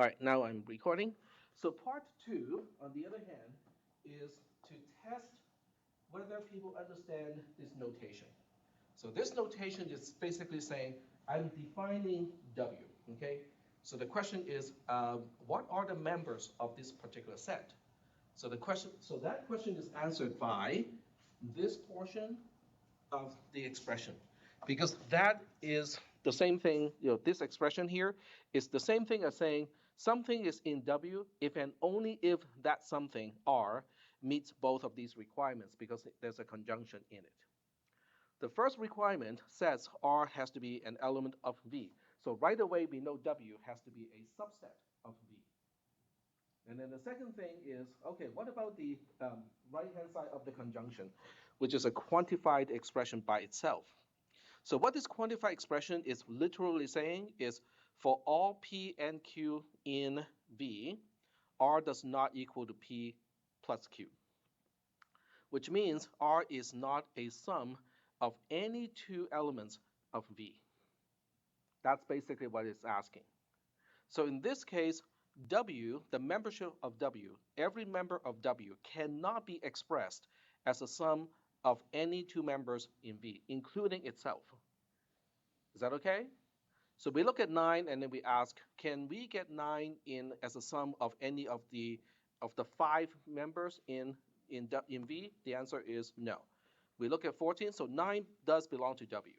All right, now I'm recording. So part two, on the other hand, is to test whether people understand this notation. So this notation is basically saying I'm defining W. Okay. So the question is, what are the members of this particular set? So that question is answered by this portion of the expression, because that is the same thing. This expression here is the same thing as saying something is in W if and only if that something R meets both of these requirements, because there's a conjunction in it. The first requirement says R has to be an element of V. So right away we know W has to be a subset of V. And then the second thing is, okay, what about the right-hand side of the conjunction, which is a quantified expression by itself? So what this quantified expression is literally saying is for all P and Q in V, R does not equal to P plus Q, which means R is not a sum of any two elements of V. That's basically what it's asking. So in this case, W, the membership of W, every member of W cannot be expressed as a sum of any two members in V, including itself. Is that okay? So we look at 9 and then we ask, can we get 9 in as a sum of any of the five members in V? The answer is no. We look at 14, so 9 does belong to W.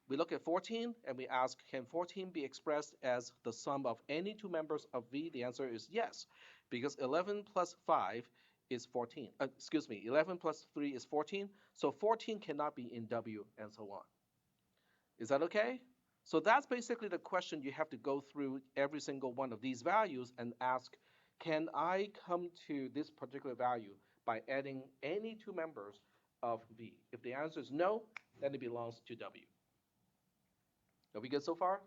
We look at 14 and we ask, can 14 be expressed as the sum of any two members of V? The answer is yes, because 11 plus 5 is 14. 11 plus 3 is 14. So 14 cannot be in W and so on. Is that okay? So that's basically the question. You have to go through every single one of these values and ask, can I come to this particular value by adding any two members of V? If the answer is no, then it belongs to W. Are we good so far?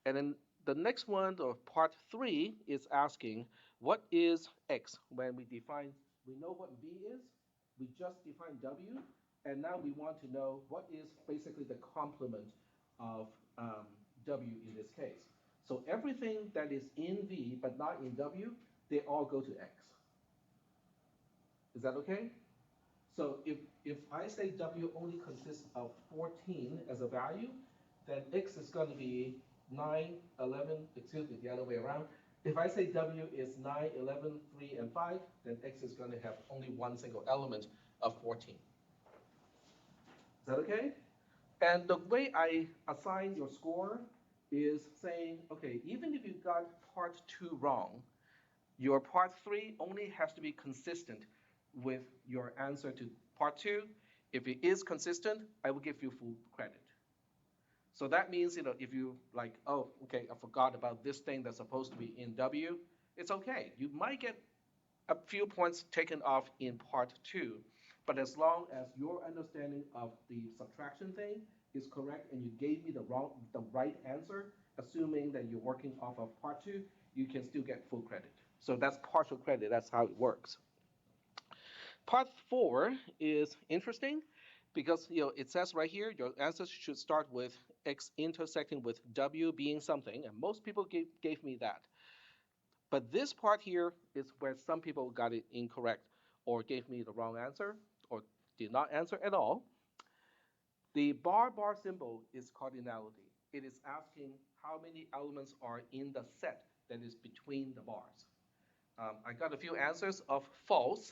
And then the next one, or part 3, is asking, what is X? When we know what V is, we just define W, and now we want to know what is basically the complement of W in this case. So everything that is in V but not in W, they all go to X. Is that okay? So if I say W only consists of 14 as a value, then X is going to be 9, 11, the other way around. If I say W is 9, 11, 3, and 5, then X is going to have only one single element of 14. Is that okay? And the way I assign your score is saying, okay, even if you got part 2 wrong, your part 3 only has to be consistent with your answer to part 2. If it is consistent, I will give you full credit. So that means, if you like, oh, okay, I forgot about this thing that's supposed to be in W, it's okay. You might get a few points taken off in part 2, but as long as your understanding of the subtraction thing is correct and you gave me the right answer, assuming that you're working off of part 2, you can still get full credit. So that's partial credit. That's how it works. Part 4 is interesting because it says right here your answers should start with X intersecting with W being something, and most people gave me that. But this part here is where some people got it incorrect or gave me the wrong answer or did not answer at all. The bar symbol is cardinality. It is asking how many elements are in the set that is between the bars. I got a few answers of false,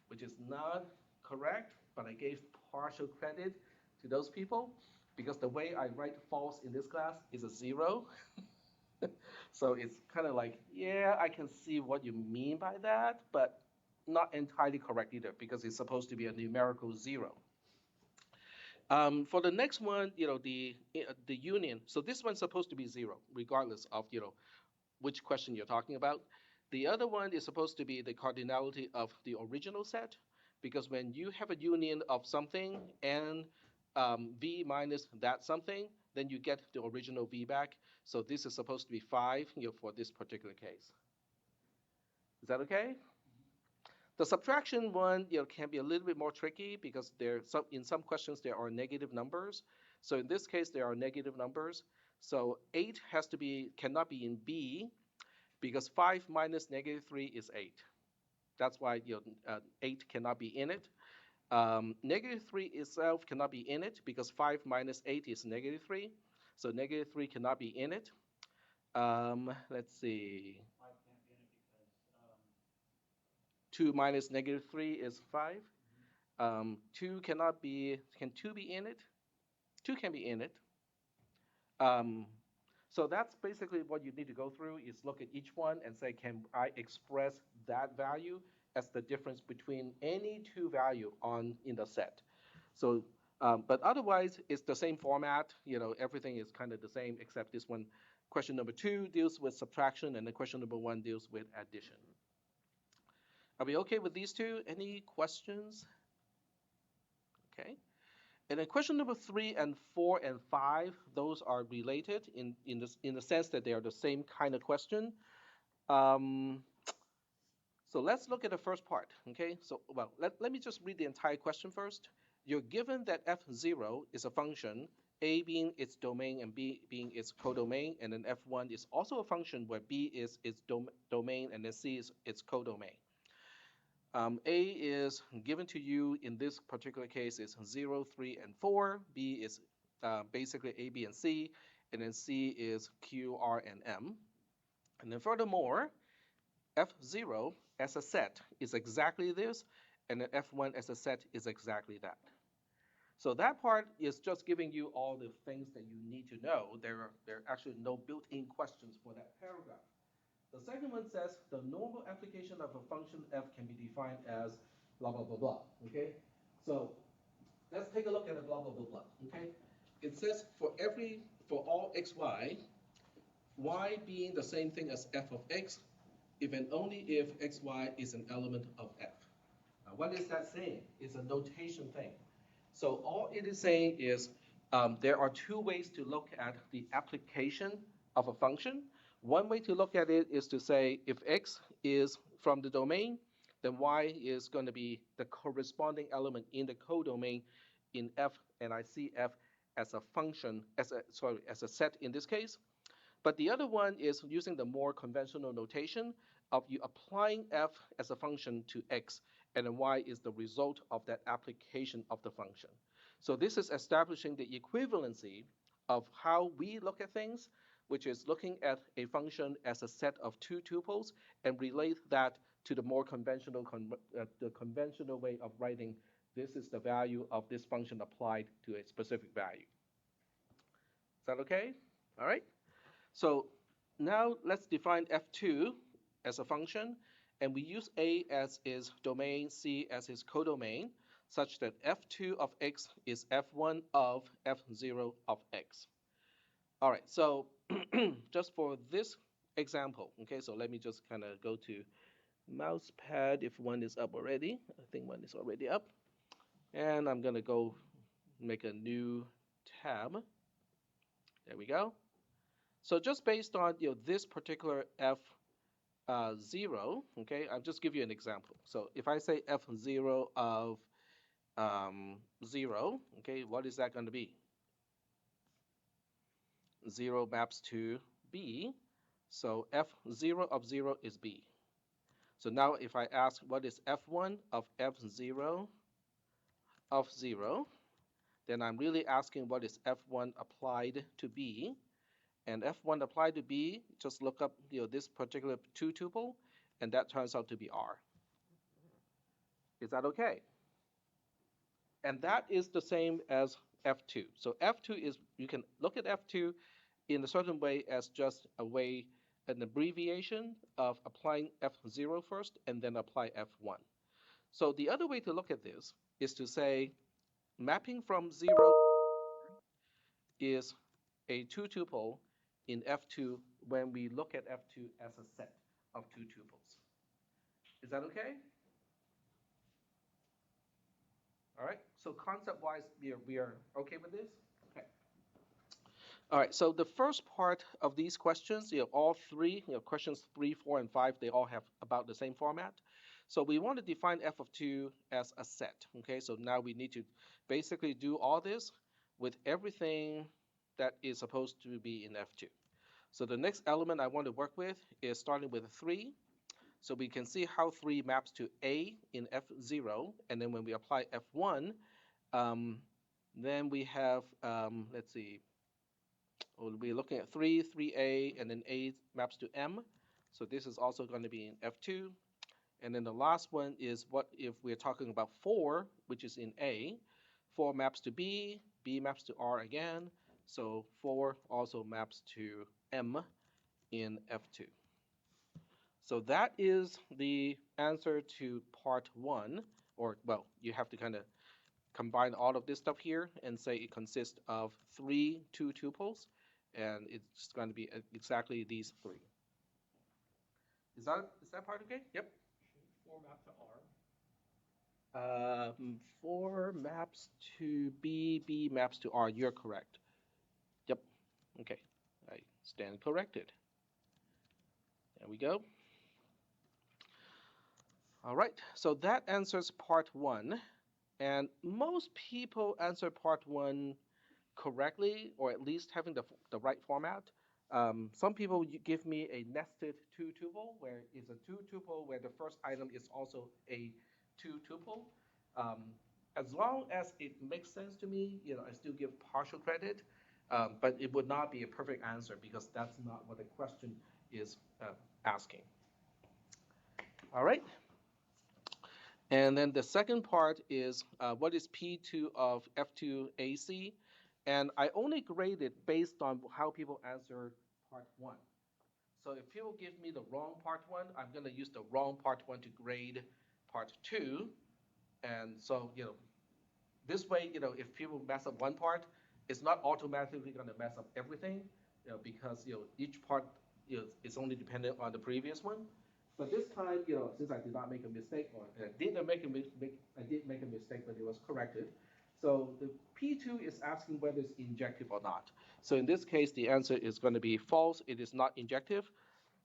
which is not correct, but I gave partial credit to those people because the way I write false in this class is a 0. So it's kind of like, yeah, I can see what you mean by that, but not entirely correct either because it's supposed to be a numerical 0. For the next one, the union. So this one's supposed to be 0, regardless of which question you're talking about. The other one is supposed to be the cardinality of the original set, because when you have a union of something and V minus that something, then you get the original V back. So this is supposed to be 5 for this particular case. Is that okay? The subtraction one can be a little bit more tricky because in some questions there are negative numbers. So in this case, there are negative numbers. So 8 cannot be in B because 5 minus -3 is 8. That's why 8 cannot be in it. -3 itself cannot be in it because 5 minus 8 is -3. So -3 cannot be in it. Let's see. 2 minus -3 is 5. 2 cannot be, can 2 be in it? 2 can be in it. Um, so that's basically what you need to go through is look at each one and say, can I express that value as the difference between any two value in the set? So, but otherwise it's the same format. Everything is kind of the same except this one. Question number 2 deals with subtraction, and the question number 1 deals with addition. Are we okay with these two? Any questions? Okay. And then question number 3 and 4 and 5, those are related in the sense that they are the same kind of question. So let's look at the first part. Okay. So let me just read the entire question first. You're given that f0 is a function, a being its domain and b being its codomain, and then f1 is also a function where b is its domain and then c is its codomain. A is given to you in this particular case is 0, 3, and 4. B is basically A, B, and C. And then C is Q, R, and M. And then furthermore, F0 as a set is exactly this, and then F1 as a set is exactly that. So that part is just giving you all the things that you need to know. There are actually no built-in questions for that paragraph. The second one says the normal application of a function f can be defined as blah, blah, blah, blah. Okay? So let's take a look at the blah, blah, blah, blah. Okay? It says for all xy, y being the same thing as f of x, if and only if xy is an element of f. Now, what is that saying? It's a notation thing. So all it is saying is there are two ways to look at the application of a function. One way to look at it is to say if x is from the domain, then y is going to be the corresponding element in the codomain in f, and I see f as a function, as a set in this case. But the other one is using the more conventional notation of you applying f as a function to x, and then y is the result of that application of the function. So this is establishing the equivalency of how we look at things, which is looking at a function as a set of two tuples and relate that to the more conventional way of writing this is the value of this function applied to a specific value. Is that okay? All right. So now let's define f2 as a function, and we use A as its domain, C as its codomain, such that f2 of x is f1 of f0 of x. All right, so just for this example, okay, so let me just kind of go to mouse pad if one is up already. I think one is already up. And I'm going to go make a new tab. There we go. So just based on this particular f0, okay, I'll just give you an example. So if I say f0 of 0, okay, what is that going to be? 0 maps to b, so f0 of 0 is b. So now if I ask what is f1 of f0 of 0, then I'm really asking what is f1 applied to b. And f1 applied to b, just look up this particular two tuple, and that turns out to be r. Is that okay? And that is the same as f2. So f2 is, you can look at f2 in a certain way as just an abbreviation of applying f0 first and then apply f1. So the other way to look at this is to say mapping from 0 is a two tuple in f2 when we look at f2 as a set of two tuples. Is that okay? All right, so concept-wise, we are okay with this? Okay. All right, so the first part of these questions, all three, questions 3, 4, and 5, they all have about the same format. So we want to define f of 2 as a set, okay? So now we need to basically do all this with everything that is supposed to be in F2. So the next element I want to work with is starting with 3. So we can see how 3 maps to A in F0, and then when we apply F1, then we have, let's see, we'll be looking at 3, 3A, and then A maps to M. So this is also going to be in F2. And then the last one is what if we're talking about 4, which is in A. 4 maps to B, B maps to R again. So 4 also maps to M in F2. So that is the answer to part 1. Or, well, you have to kind of combine all of this stuff here and say it consists of 3 two tuples, and it's going to be exactly these 3. Is that part okay? Yep. 4 map to R. 4 maps to B, B maps to R. You're correct. Yep. Okay. I stand corrected. There we go. All right. So that answers part 1. And most people answer part 1 correctly, or at least having the right format. Some people give me a nested 2 tuple, where it's a 2 tuple where the first item is also a 2 tuple. As long as it makes sense to me, I still give partial credit, but it would not be a perfect answer because that's not what the question is asking. All right. And then the second part is what is P2 of F2 AC? And I only grade it based on how people answer part 1. So if people give me the wrong part 1, I'm going to use the wrong part 1 to grade part 2. And so, this way, if people mess up one part, it's not automatically going to mess up everything, because, each part, is only dependent on the previous one. But this time, since I did not make a mistake, or I did make a mistake, but it was corrected. So the P2 is asking whether it's injective or not. So in this case, the answer is going to be false. It is not injective.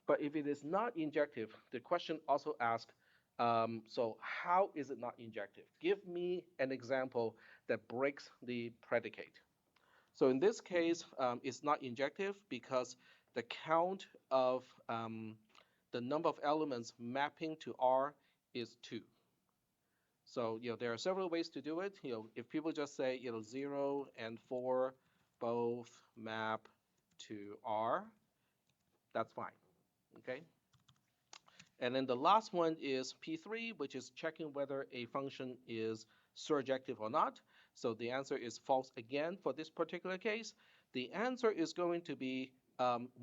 But if it is not injective, the question also asks, so how is it not injective? Give me an example that breaks the predicate. So in this case, it's not injective because the count of the number of elements mapping to R is 2. So, there are several ways to do it. If people just say, 0 and 4 both map to R, that's fine, okay? And then the last one is P3, which is checking whether a function is surjective or not. So the answer is false again for this particular case. The answer is going to be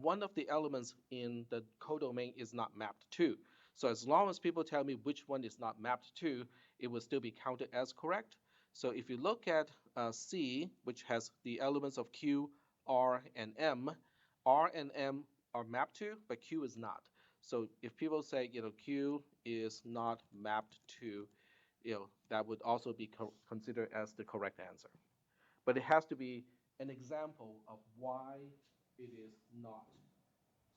one of the elements in the codomain is not mapped to. So as long as people tell me which one is not mapped to, it will still be counted as correct. So if you look at C, which has the elements of Q, R, and M are mapped to, but Q is not. So if people say, Q is not mapped to, that would also be considered as the correct answer. But it has to be an example of why it is not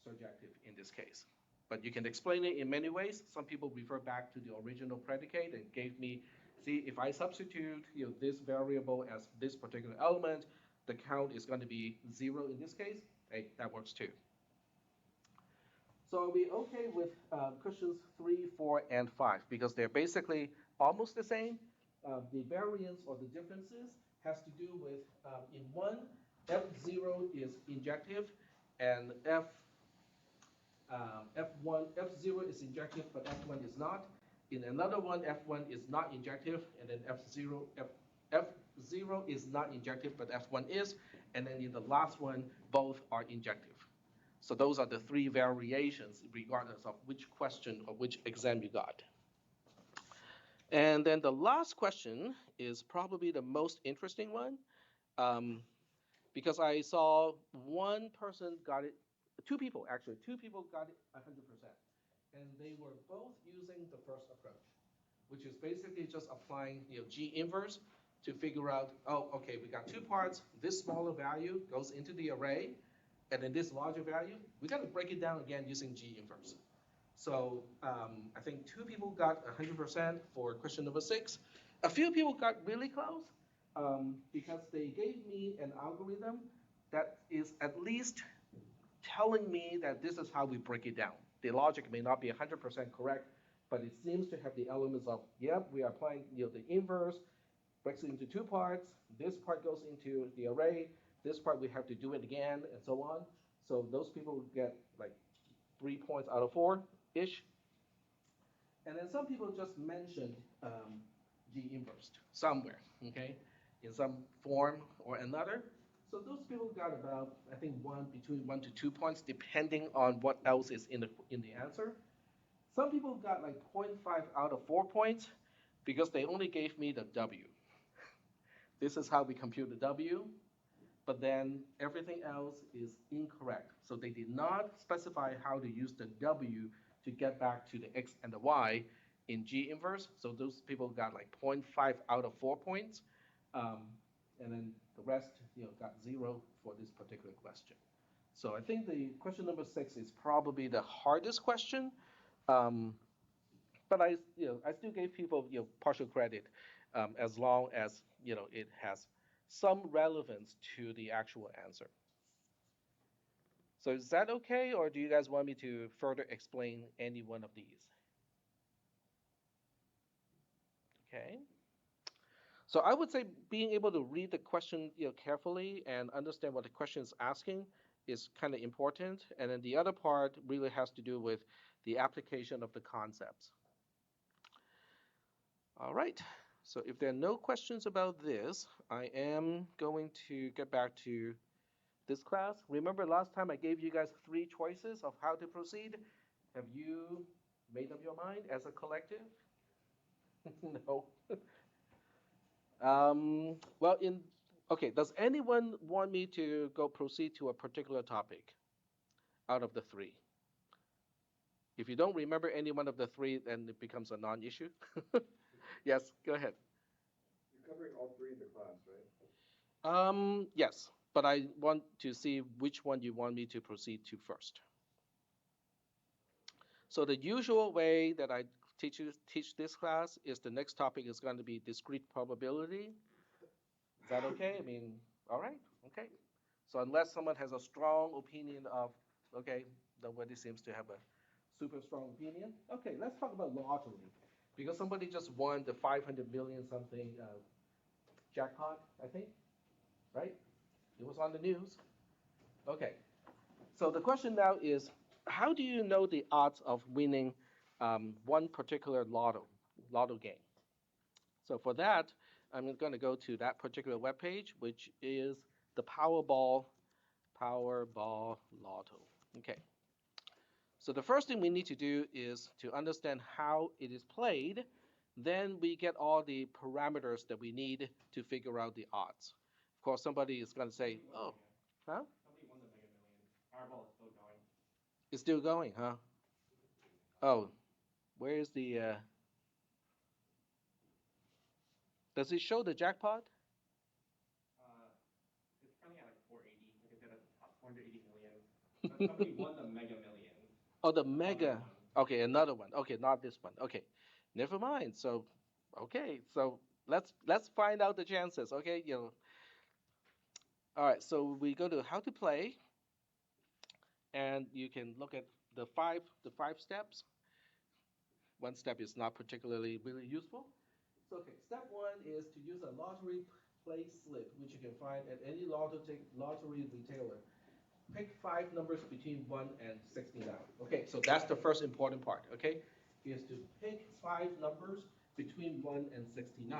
surjective in this case. But you can explain it in many ways. Some people refer back to the original predicate and gave me, see, if I substitute, this variable as this particular element, the count is going to be 0 in this case. Hey, that works too. So are we okay with questions 3, 4, and 5? Because they're basically almost the same. The variance or the differences has to do with, in one, F0 is injective, and F1, F0 is injective, but F1 is not. In another one, F1 is not injective, and then F0 is not injective, but F1 is. And then in the last one, both are injective. So those are the 3 variations, regardless of which question or which exam you got. And then the last question is probably the most interesting one, because I saw one person got it, 2 people got it 100%. And they were both using the first approach, which is basically just applying G inverse to figure out, oh, okay, we got 2 parts. This smaller value goes into the array, and then this larger value, we got to break it down again using G inverse. So I think 2 people got 100% for question number 6. A few people got really close because they gave me an algorithm that is at least telling me that this is how we break it down. The logic may not be 100% correct, but it seems to have the elements of, yep, we are applying the inverse, breaks it into two parts. This part goes into the array. This part we have to do it again, and so on. So those people get like 3 points out of 4-ish. And then some people just mentioned G inverse somewhere, okay, in some form or another. So those people got about, I think, between 1 to 2 points, depending on what else is in the answer. Some people got like 0.5 out of 4 points because they only gave me the W. This is how we compute the W, but then everything else is incorrect. So they did not specify how to use the W to get back to the X and the Y in G inverse. So those people got like 0.5 out of 4 points. And then the rest, got 0 for this particular question. So I think the question number 6 is probably the hardest question. Um, but I still gave people, partial credit, as long as, it has some relevance to the actual answer. So is that okay, or do you guys want me to further explain any one of these? Okay. So I would say being able to read the question, carefully and understand what the question is asking is kind of important. And then the other part really has to do with the application of the concepts. All right. So if there are no questions about this, I am going to get back to this class. Remember last time I gave you guys 3 choices of how to proceed? Have you made up your mind as a collective? No. Well, okay, does anyone want me to go proceed to a particular topic out of the 3? If you don't remember any one of the 3, then it becomes a non-issue. Yes, go ahead. You're covering all 3 in the class, right? Yes, but I want to see which one you want me to proceed to first. So the usual way that I teach this class is the next topic is going to be discrete probability. Is that okay? I mean, all right, okay. So unless someone has a strong opinion of, okay, nobody seems to have a super strong opinion. Okay, let's talk about lottery. Because somebody just won the 500 million something jackpot, I think, right? It was on the news. Okay, so the question now is, how do you know the odds of winning one particular lotto game? So for that, I'm going to go to that particular web page, which is the Powerball Lotto. Okay. So the first thing we need to do is to understand how it is played. Then we get all the parameters that we need to figure out the odds. Of course, somebody is going to say, "Oh, huh? Somebody won the Mega Millions. Powerball is still going. It's still going, huh? Oh, where's the? Does it show the jackpot? It's coming at like 480. Like I said, at the top, 480 million. But somebody won the Mega Millions. Oh, the mega. Okay, another one. Okay, not this one. Okay, never mind. So, okay, so let's find out the chances. Okay, All right. So we go to how to play, and you can look at the five steps. One step is not particularly really useful. So okay, step 1 is to use a lottery play slip, which you can find at any lottery retailer. Pick 5 numbers between 1 and 69. Okay, so that's the first important part, okay? Is to pick 5 numbers between 1 and 69.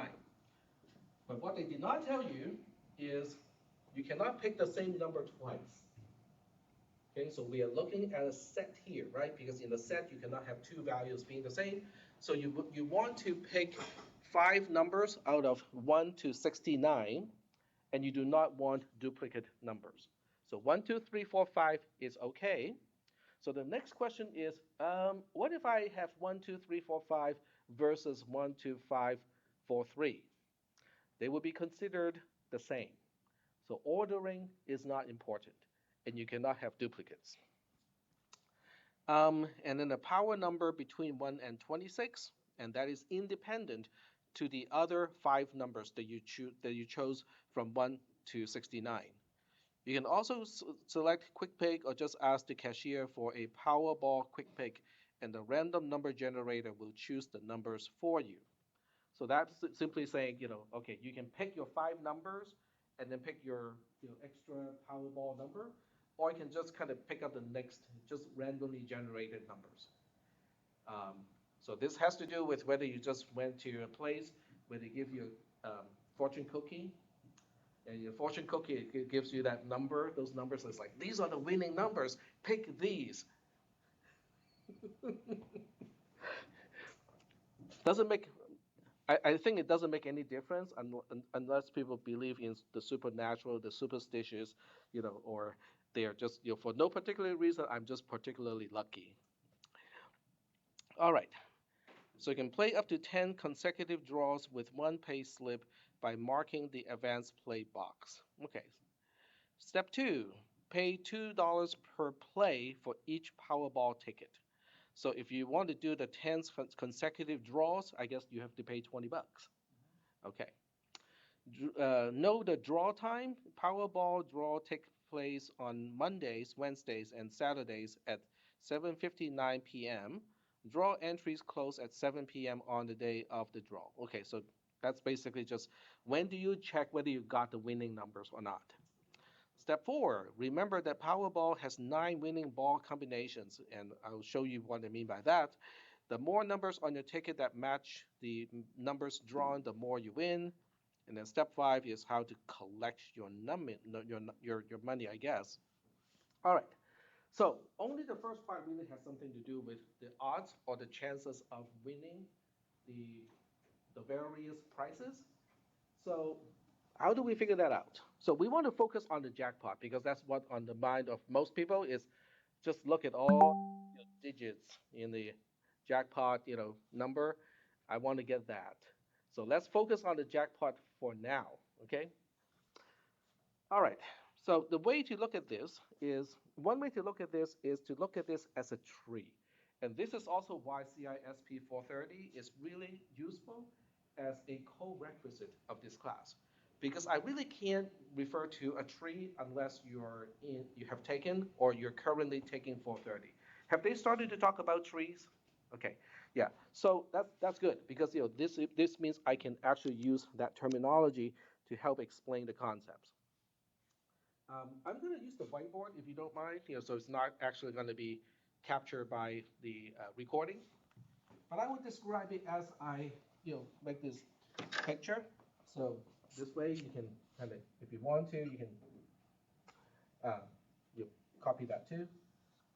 But what they did not tell you is you cannot pick the same number twice. Okay, so we are looking at a set here, right? Because in the set you cannot have 2 values being the same. So you want to pick 5 numbers out of 1 to 69, and you do not want duplicate numbers. So 1, 2, 3, 4, 5 is okay. So the next question is, what if I have 1, 2, 3, 4, 5 versus 1, 2, 5, 4, 3? They will be considered the same. So ordering is not important, and you cannot have duplicates. And then the power number between 1 and 26, and that is independent to the other 5 numbers that you chose from 1 to 69. You can also select quick pick or just ask the cashier for a Powerball quick pick, and the random number generator will choose the numbers for you. So that's simply saying, okay, you can pick your five numbers and then pick your extra Powerball number, or you can just kind of pick up the next just randomly generated numbers. Um, so this has to do with whether you just went to a place where they give you a fortune cookie, and your fortune cookie gives you that number. Those numbers is like these are the winning numbers. Pick these. Doesn't make I think it doesn't make any difference unless people believe in the supernatural, the superstitious, or they are just, for no particular reason, I'm just particularly lucky. All right. So you can play up to 10 consecutive draws with one pay slip by marking the advanced play box. Okay. Step two, pay $2 per play for each Powerball ticket. So if you want to do the 10 consecutive draws, I guess you have to pay $20. Okay. Know the draw time. Powerball draw takes place on Mondays, Wednesdays, and Saturdays at 7:59 p.m. Draw entries close at 7 p.m. on the day of the draw. Okay, so that's basically just when do you check whether you got the winning numbers or not. Step four, remember that Powerball has 9 winning ball combinations, and I'll show you what I mean by that. The more numbers on your ticket that match the numbers drawn, the more you win. And then step five is how to collect your money, I guess. All right. So only the first part really has something to do with the odds or the chances of winning the the various prizes. So how do we figure that out? So we want to focus on the jackpot because that's what on the mind of most people is just look at all digits in the jackpot, number. I want to get that. So let's focus on the jackpot for now, okay? All right. So the way to look at this is one way to look at this is to look at this as a tree. And this is also why CISP430 is really useful as a co-requisite of this class. Because I really can't refer to a tree unless you have taken or you're currently taking 430. Have they started to talk about trees? Okay, yeah. So that's good because this means I can actually use that terminology to help explain the concepts. I'm going to use the whiteboard if you don't mind, so it's not actually going to be captured by the recording. But I would describe it as I, make this picture. So this way you can kind of, if you want to, you can uh, you copy that too.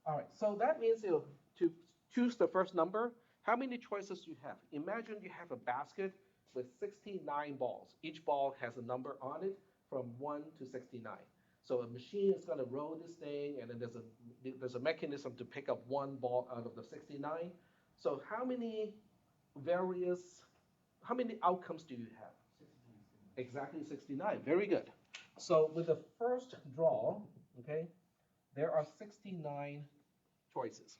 All right, so that means to choose the first number, how many choices you have? Imagine you have a basket with 69 balls. Each ball has a number on it from 1 to 69. So a machine is going to roll this thing, and then there's a mechanism to pick up one ball out of the 69. So various how many outcomes do you have? Exactly 69. Very good. So with the first draw, okay, there are 69 choices.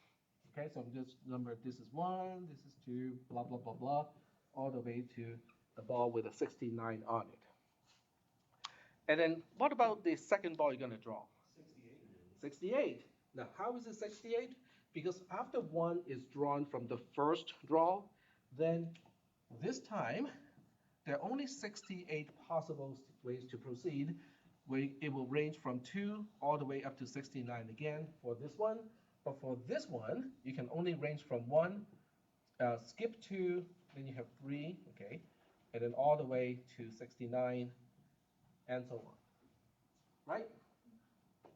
Okay, so just number, this is one, this is two, blah, blah, blah, blah, all the way to the ball with a 69 on it. And then what about the second ball you're going to draw? 68. 68. Now, how is it 68? Because after one is drawn from the first draw, then this time there are only 68 possible ways to proceed. Where it will range from 2 all the way up to 69 again for this one. But for this one, you can only range from 1, skip 2, then you have 3, okay, and then all the way to 69, and so on, right?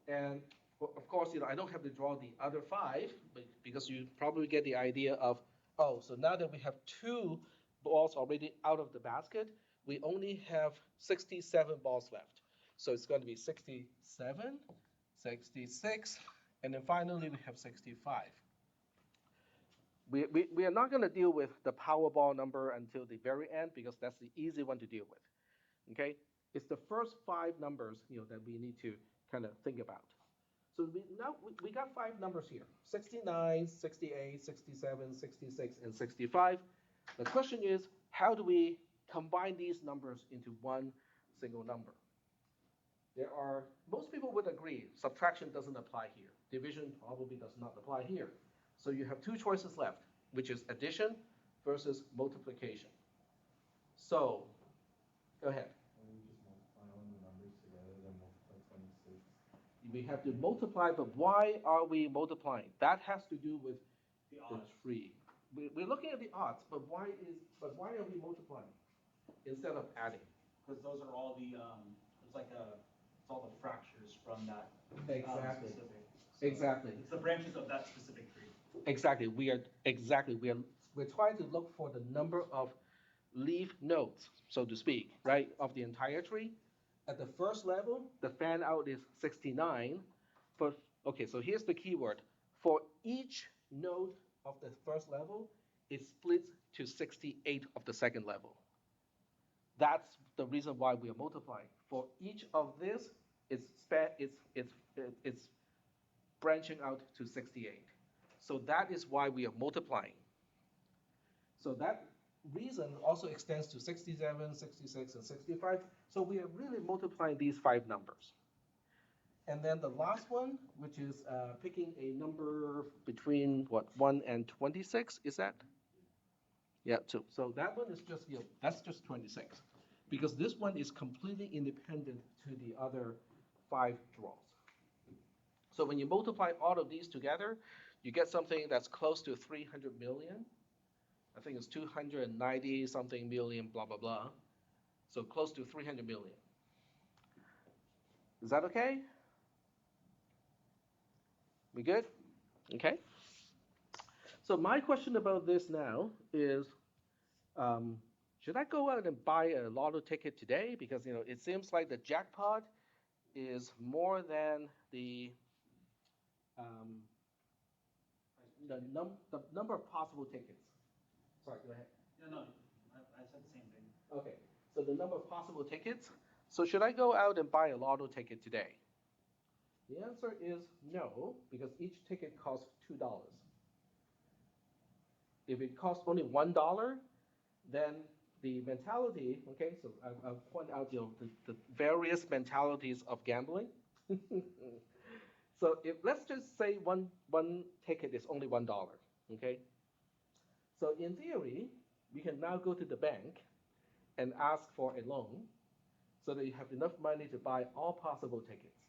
And of course, I don't have to draw the other 5, but because you probably get the idea of, oh, so now that we have 2 balls already out of the basket, we only have 67 balls left. So it's going to be 67, 66, and then finally we have 65. We are not going to deal with the Powerball number until the very end because that's the easy one to deal with. Okay, it's the first 5 numbers that we need to kind of think about. So we got 5 numbers here: 69, 68, 67, 66, and 65. The question is, how do we combine these numbers into one single number? Most people would agree, subtraction doesn't apply here. Division probably does not apply here. So you have two choices left, which is addition versus multiplication. So, go ahead. When we just multiply all the numbers together, then multiply 26. We have to multiply, but why are we multiplying? That has to do with The the odds. tree. We're looking at the odds, but why are we multiplying instead of adding? Because those are all the, it's all the fractures from that. Exactly. Specific. Exactly. It's the branches of that specific tree. Exactly. We're trying to look for the number of leaf nodes, so to speak, right, of the entire tree. At the first level, the fan out is 69. Okay, so here's the keyword. For each node of the first level, it splits to 68 of the second level. That's the reason why we are multiplying. For each of this, it's branching out to 68. So that is why we are multiplying. So that reason also extends to 67, 66, and 65. So we are really multiplying these five numbers. And then the last one, which is picking a number between, 1 and 26, is that? Yeah, so that one is just, that's just 26. Because this one is completely independent to the other five draws. So when you multiply all of these together, you get something that's close to 300 million. I think it's 290 something million, blah, blah, blah. So close to 300 million. Is that okay? We good? Okay. So my question about this now is, should I go out and buy a lotto ticket today? Because it seems like the jackpot is more than the number of possible tickets. Sorry, go ahead. No, I said the same thing. Okay, so the number of possible tickets. So should I go out and buy a lotto ticket today? The answer is no, because each ticket costs $2. If it costs only $1, then the mentality, okay, so I'll point out the various mentalities of gambling. So let's just say one ticket is only $1, okay? So in theory, we can now go to the bank and ask for a loan so that you have enough money to buy all possible tickets.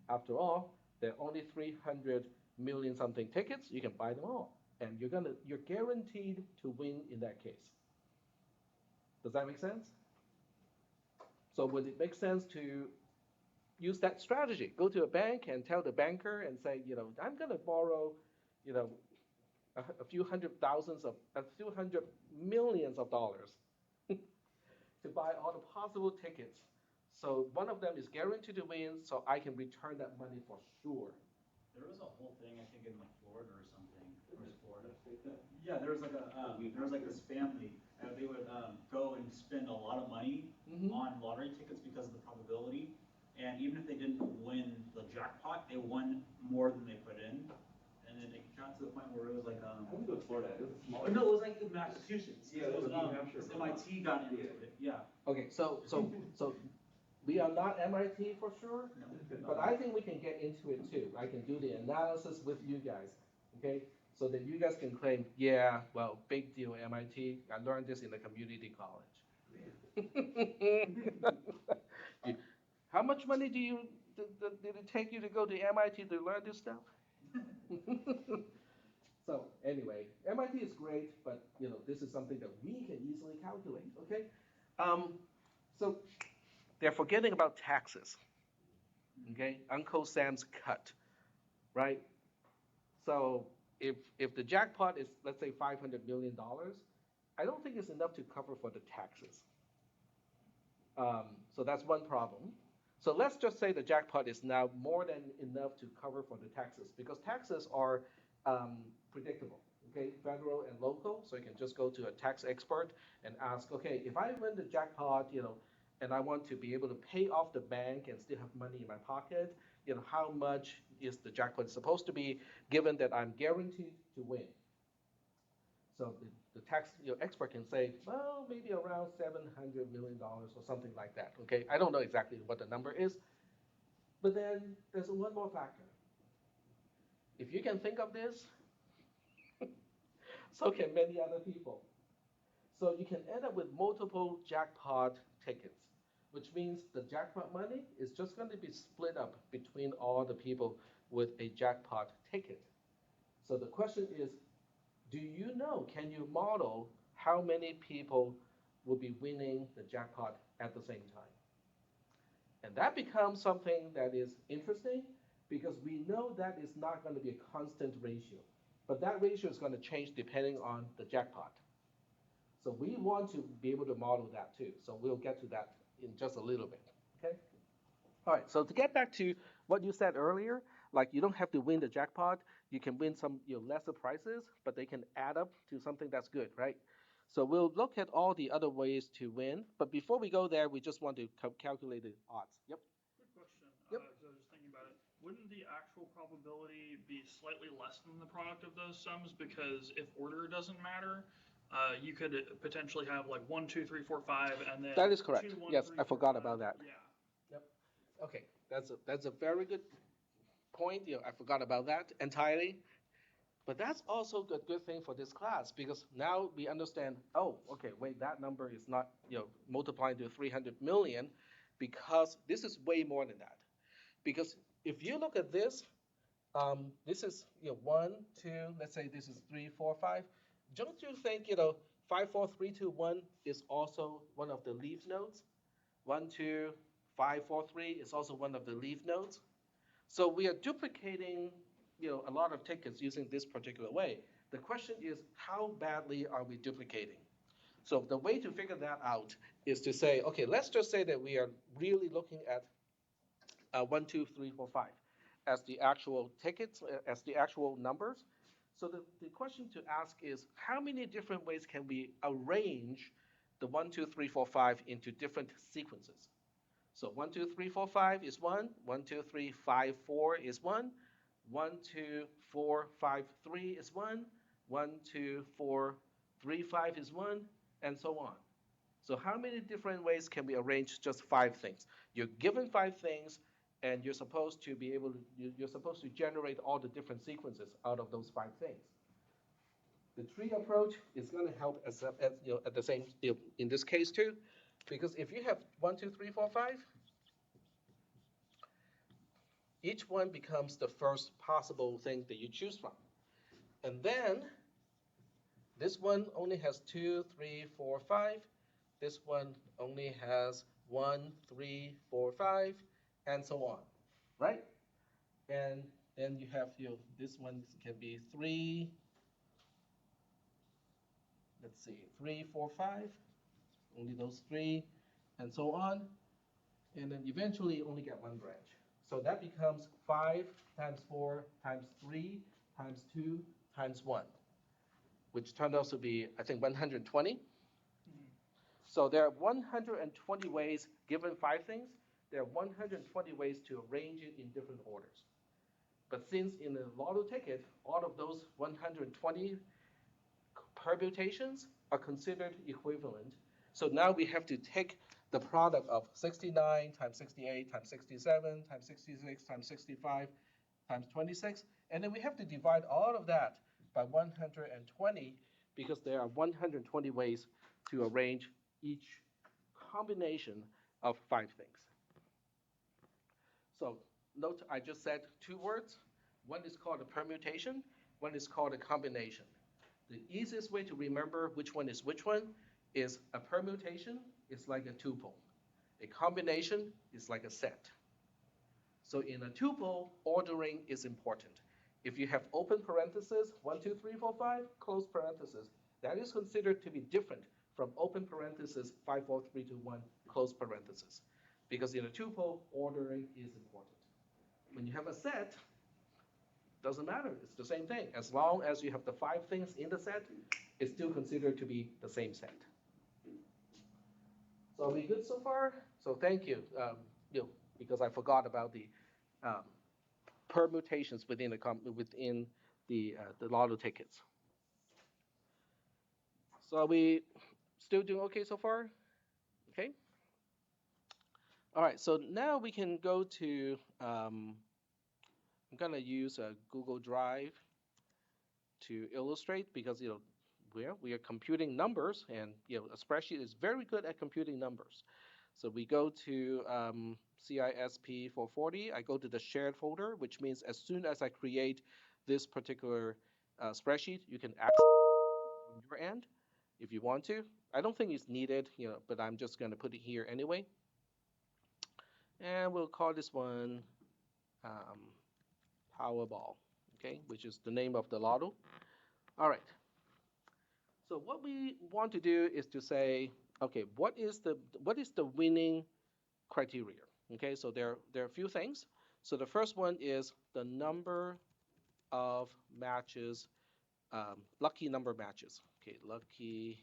After all, there are only 300 million something tickets, you can buy them all. And you're guaranteed to win in that case. Does that make sense? So would it make sense to use that strategy? Go to a bank and tell the banker and say, I'm going to borrow, a few hundred millions of dollars to buy all the possible tickets. So one of them is guaranteed to win, so I can return that money for sure. There was a whole thing, I think, in like Florida or something. Where's Florida? Yeah, there was like this family, and they would go and spend a lot of money on lottery tickets because of the probability. And even if they didn't win the jackpot, they won more than they put in. And then it got to the point where it was like, I wouldn't go to Florida. It was small. no, it was like in Massachusetts. Yeah, it was New Hampshire. MIT got into it. Yeah. Okay, so we are not MIT for sure, No. but I think we can get into it too. I can do the analysis with you guys, okay? So that you guys can claim, yeah, well, big deal, MIT. I learned this in the community college. How much money did it take you to go to MIT to learn this stuff? So anyway, MIT is great, but this is something that we can easily calculate. Okay, so they're forgetting about taxes. Okay, Uncle Sam's cut, right? So if the jackpot is, let's say, $500 million, I don't think it's enough to cover for the taxes. So that's one problem. So let's just say the jackpot is now more than enough to cover for the taxes, because taxes are predictable, okay, federal and local. So you can just go to a tax expert and ask, okay, if I win the jackpot, and I want to be able to pay off the bank and still have money in my pocket, how much is the jackpot supposed to be, given that I'm guaranteed to win? So the tax expert can say, well, maybe around $700 million or something like that. Okay, I don't know exactly what the number is, But then there's one more factor. If you can think of this, so can many other people. So you can end up with multiple jackpot tickets, which means the jackpot money is just going to be split up between all the people with a jackpot ticket. So the question is, do you know, can you model how many people will be winning the jackpot at the same time? And that becomes something that is interesting because we know that is not going to be a constant ratio, but that ratio is going to change depending on the jackpot. So we want to be able to model that too. So we'll get to that in just a little bit. Okay. All right. So to get back to what you said earlier, like you don't have to win the jackpot. You can win some lesser prizes, but they can add up to something that's good, right? So we'll look at all the other ways to win. But before we go there, we just want to calculate the odds. Yep. Quick question. Yep. So I was just thinking about it. Wouldn't the actual probability be slightly less than the product of those sums? Because if order doesn't matter, you could potentially have like 1, 2, 3, 4, 5, and then That is correct. 2, 1, Yes, 3, I 4, forgot 5. about that. Yeah. Yep. Okay. That's a very good point. I forgot about that entirely. But that's also a good thing for this class because now we understand, oh, okay, wait, that number is not, multiplying to 300 million because this is way more than that. Because if you look at this is, 1, 2, let's say this is 3, 4, 5. Don't you think, 5, 4, 3, 2, 1 is also one of the leaf nodes? 1, 2, 5, 4, 3 is also one of the leaf nodes. So we are duplicating, a lot of tickets using this particular way. The question is, how badly are we duplicating? So the way to figure that out is to say, okay, let's just say that we are really looking at 1, 2, 3, 4, 5 as the actual tickets, as the actual numbers. So the question to ask is, how many different ways can we arrange the 1, 2, 3, 4, 5 into different sequences? So 1, 2, 3, 4, 5 is 1. 1, 2, 3, 5, 4 is 1. 1, 2, 4, 5, 3 is 1. 1, 2, 4, 3, 5 is 1, and so on. So how many different ways can we arrange just 5 things? You're given 5 things, and you're supposed to be able to, you're supposed to generate all the different sequences out of those 5 things. The tree approach is going to help at the same, in this case too, because if you have 1, 2, 3, 4, 5, each one becomes the first possible thing that you choose from. And then this one only has 2, 3, 4, 5. This one only has 1, 3, 4, 5, and so on, right? And then you have this one can be 3. Let's see, 3, 4, 5. Only those 3, and so on. And then eventually you only get one branch. So that becomes 5 times 4 times 3 times 2 times 1, which turned out to be, I think, 120. So there are 120 ways, given 5 things, there are 120 ways to arrange it in different orders. But since in the lotto ticket, all of those 120 permutations are considered equivalent, so now we have to take the product of 69 times 68 times 67 times 66 times 65 times 26, and then we have to divide all of that by 120 because there are 120 ways to arrange each combination of 5 things. So note I just said 2 words. One is called a permutation, one is called a combination. The easiest way to remember which one is a permutation is like a tuple. A combination is like a set. So in a tuple, ordering is important. If you have open parentheses, 1, 2, 3, 4, 5, close parentheses, that is considered to be different from open parentheses, 5, 4, 3, 2, 1, close parentheses. Because in a tuple, ordering is important. When you have a set, doesn't matter. It's the same thing. As long as you have the 5 things in the set, it's still considered to be the same set. So are we good so far? So thank you. Because I forgot about the permutations within the lotto tickets. So are we still doing okay so far? Okay. All right, so now we can go to, I'm gonna use a Google Drive to illustrate because, we are computing numbers and, a spreadsheet is very good at computing numbers. So we go to CISP440, I go to the shared folder, which means as soon as I create this particular spreadsheet, you can access it on your end if you want to. I don't think it's needed, but I'm just gonna put it here anyway. And we'll call this one um, Powerball, okay, which is the name of the lotto. All right. So what we want to do is to say, okay, what is the winning criteria? Okay, so there are a few things. So the first one is the number of matches, lucky number matches. Okay, lucky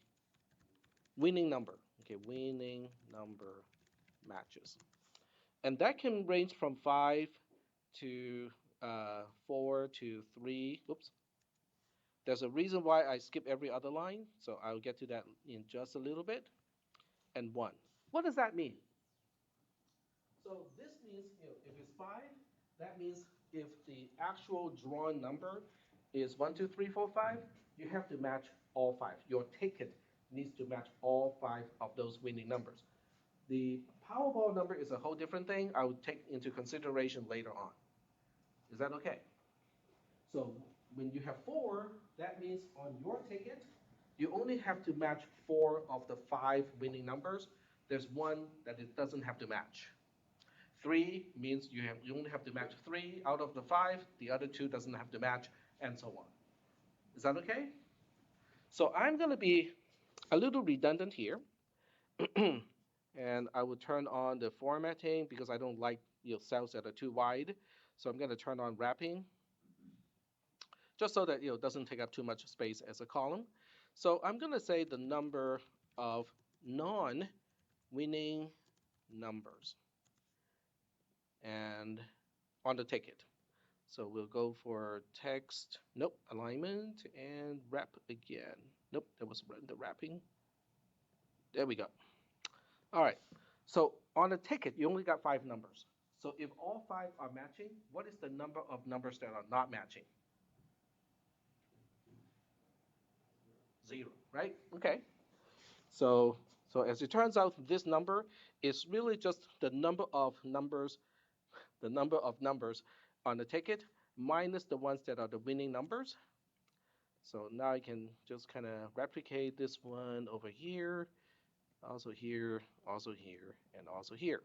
winning number. Okay, winning number matches, and that can range from 5 to 4 to 3. Oops. There's a reason why I skip every other line, so I'll get to that in just a little bit. And 1. What does that mean? So this means, if it's 5, that means if the actual drawn number is 1, 2, 3, 4, 5, you have to match all 5. Your ticket needs to match all 5 of those winning numbers. The Powerball number is a whole different thing. I would take into consideration later on. Is that okay? So when you have 4, that means on your ticket, you only have to match 4 of the 5 winning numbers. There's one that it doesn't have to match. 3 means you only have to match 3 out of the 5. The other 2 doesn't have to match, and so on. Is that okay? So I'm going to be a little redundant here, and I will turn on the formatting because I don't like cells that are too wide. So I'm going to turn on wrapping, just so that it doesn't take up too much space as a column. So I'm going to say the number of non-winning numbers and on the ticket. So we'll go for text, nope, alignment, and wrap again. Nope, that was the wrapping. There we go. All right, so on the ticket, you only got 5 numbers. So if all 5 are matching, what is the number of numbers that are not matching? 0, right? Okay. So as it turns out, this number is really just the number of numbers on the ticket minus the ones that are the winning numbers. So now I can just kind of replicate this one over here, also here, also here, and also here.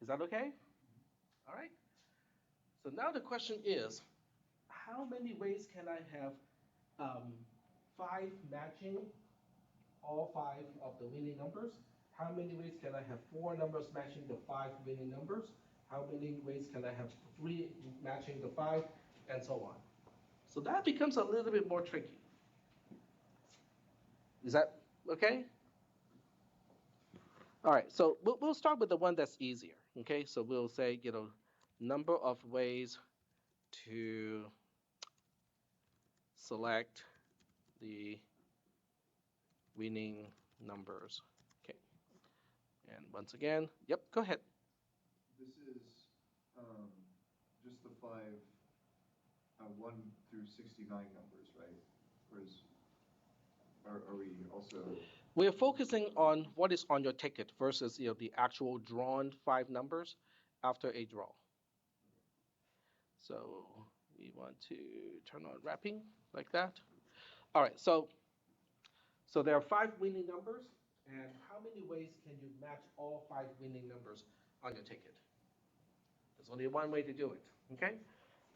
Is that okay? All right. So now the question is, how many ways can I have 5 matching all 5 of the winning numbers? How many ways can I have 4 numbers matching the 5 winning numbers? How many ways can I have 3 matching the 5, and so on? So that becomes a little bit more tricky. Is that okay? All right, so we'll start with the one that's easier, okay? So we'll say, number of ways to select the winning numbers. Okay, and once again, yep, go ahead. This is just the 5, 1 through 69 numbers, right? Or are we also? We're focusing on what is on your ticket versus the actual drawn 5 numbers after a draw. So we want to turn on wrapping like that. All right, so there are 5 winning numbers, and how many ways can you match all 5 winning numbers on your ticket? There's only one way to do it, okay?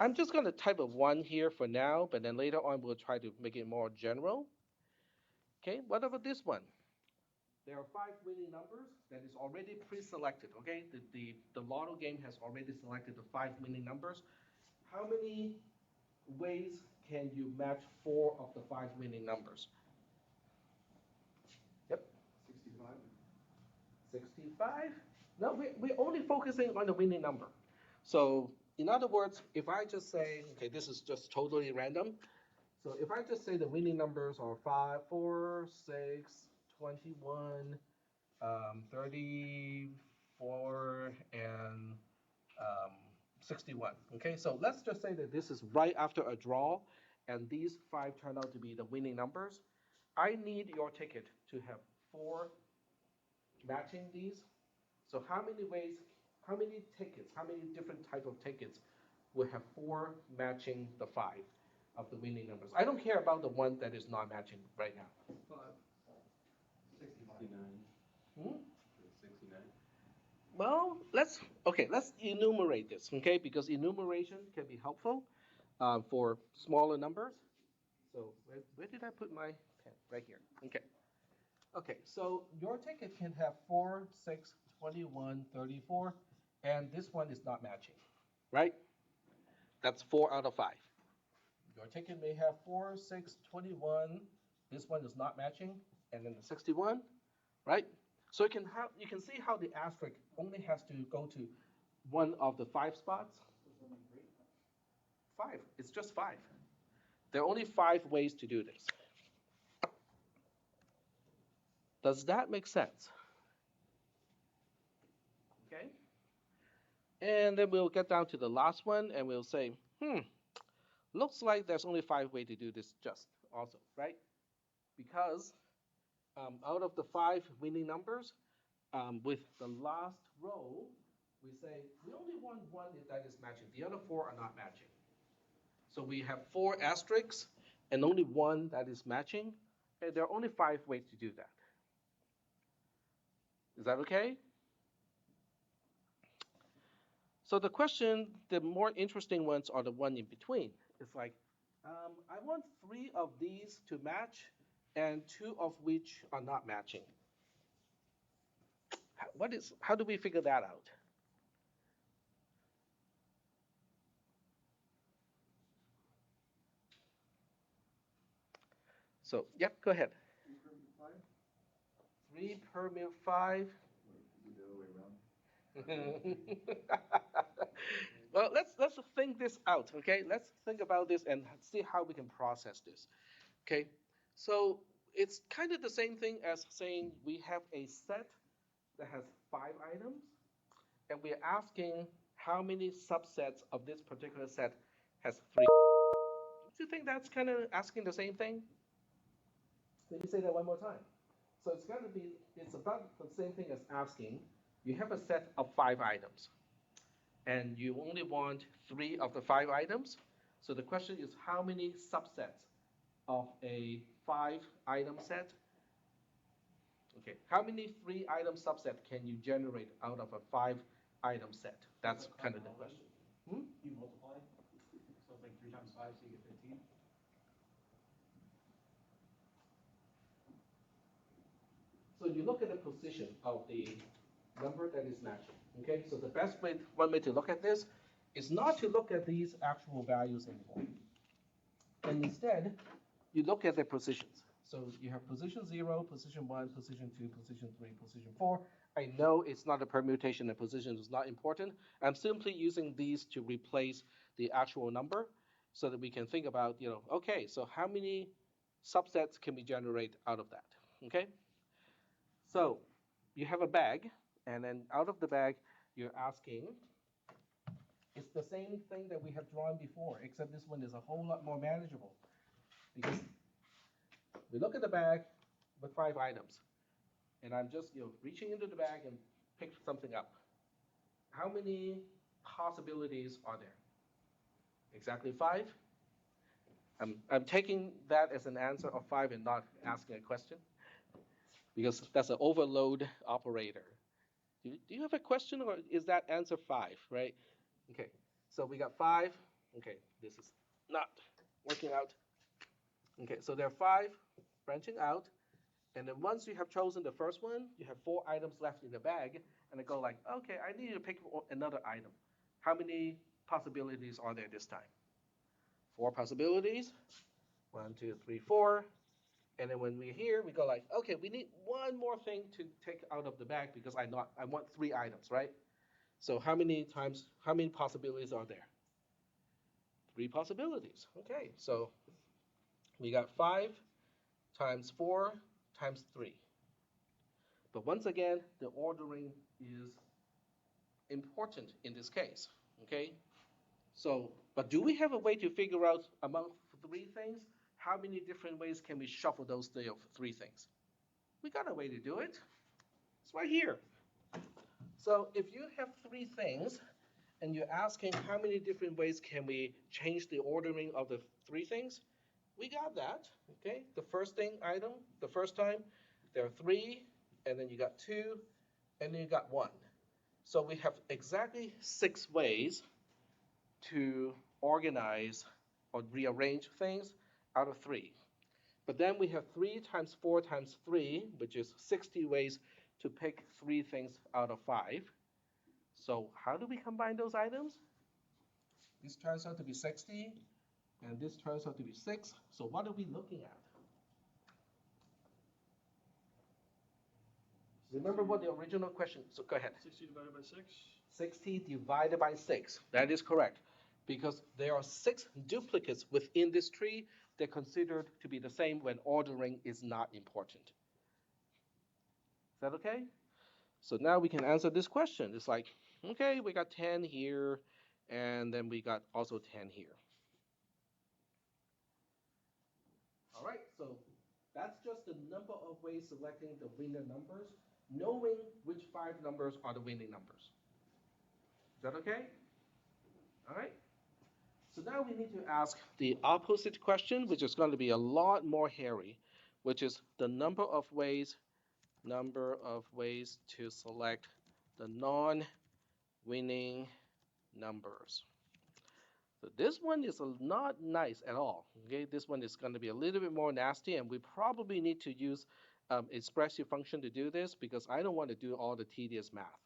I'm just going to type a 1 here for now, but then later on we'll try to make it more general. Okay, what about this one? There are 5 winning numbers that is already pre-selected, okay? The lotto game has already selected the 5 winning numbers. How many ways can you match 4 of the 5 winning numbers? Yep. 65? 65? No, we're only focusing on the winning number. So in other words, if I just say, okay, this is just totally random. So if I just say the winning numbers are 5, 4, 6, 21, 34, and 61. Okay, so let's just say that this is right after a draw, and these 5 turn out to be the winning numbers. I need your ticket to have 4 matching these. So how many ways, how many tickets, how many different type of tickets will have 4 matching the 5 of the winning numbers? I don't care about the one that is not matching right now. 69. Hmm? 69. Well, let's enumerate this, okay? Because enumeration can be helpful for smaller numbers. So where did I put my pen? Right here. Okay. Okay, so your ticket can have 4, 6, 21, 34, and this one is not matching, right? That's 4 out of 5. Your ticket may have 4, 6, 21. This one is not matching, and then the 61, right? So you can see how the asterisk only has to go to one of the 5 spots. 5. It's just 5. There are only 5 ways to do this. Does that make sense? Okay. And then we'll get down to the last one, and we'll say, looks like there's only 5 ways to do this just also, right? Because out of the 5 winning numbers, with the last row, we say we only want one that is matching. The other 4 are not matching. So we have 4 asterisks and only one that is matching. And there are only 5 ways to do that. Is that okay? So the question, the more interesting ones are the one in between. It's like, I want 3 of these to match and 2 of which are not matching. How do we figure that out? So, yep, go ahead. 3 permute 5. Well, let's think this out, okay? Let's think about this and see how we can process this, okay? So it's kind of the same thing as saying we have a set that has 5 items, and we're asking how many subsets of this particular set has 3. Don't you think that's kind of asking the same thing? Let me say that one more time. So it's about the same thing as asking, you have a set of 5 items, and you only want 3 of the 5 items. So the question is, how many subsets of a 5-item set? Okay, how many 3-item subset can you generate out of a 5-item set? That's kind of the question. You multiply, so it's like 3 times 5, so you get 15. So you look at the position of the number that is matching. Okay, so the best way, one way to look at this is not to look at these actual values anymore. And instead, you look at their positions. So you have position 0, position 1, position 2, position 3, position 4. I know it's not a permutation and position is not important. I'm simply using these to replace the actual number so that we can think about, okay, so how many subsets can we generate out of that? Okay? So you have a bag, and then out of the bag, you're asking, it's the same thing that we have drawn before, except this one is a whole lot more manageable. Because we look at the bag with 5 items, and I'm just reaching into the bag and pick something up. How many possibilities are there? Exactly 5? I'm taking that as an answer of 5 and not asking a question, because that's an overload operator. Do you have a question, or is that answer 5, right? Okay, so we got 5. Okay, this is not working out. Okay, so there are 5 branching out. And then once you have chosen the first one, you have 4 items left in the bag. And I go like, okay, I need to pick another item. How many possibilities are there this time? 4 possibilities. 1, 2, 3, 4. And then when we're here, we go like, okay, we need one more thing to take out of the bag because I want 3 items, right? So how many possibilities are there? 3 possibilities. Okay, so we got 5 times 4 times 3. But once again, the ordering is important in this case, okay? So, but do we have a way to figure out among three things, how many different ways can we shuffle those three things? We got a way to do it. It's right here. So if you have three things, and you're asking how many different ways can we change the ordering of the three things, we got that, okay? The first thing item, the first time, there are three, and then you got two, and then you got one. So we have exactly 6 ways to organize or rearrange things out of 3. But then we have 3 times 4 times 3, which is 60 ways to pick 3 things out of 5. So how do we combine those items? This turns out to be 60, and this turns out to be 6. So what are we looking at? Remember what the original question, so go ahead. 60 divided by 6? 60 divided by 6. That is correct. Because there are 6 duplicates within this tree. They're considered to be the same when ordering is not important. Is that okay? So now we can answer this question. It's like, okay, we got 10 here, and then we got also 10 here. All right, so that's just the number of ways selecting the winner numbers, knowing which 5 numbers are the winning numbers. Is that okay? All right. So now we need to ask the opposite question, which is going to be a lot more hairy, which is the number of ways to select the non-winning numbers. So this one is not nice at all. Okay, this one is going to be a little bit more nasty, and we probably need to use expressive function to do this because I don't want to do all the tedious math.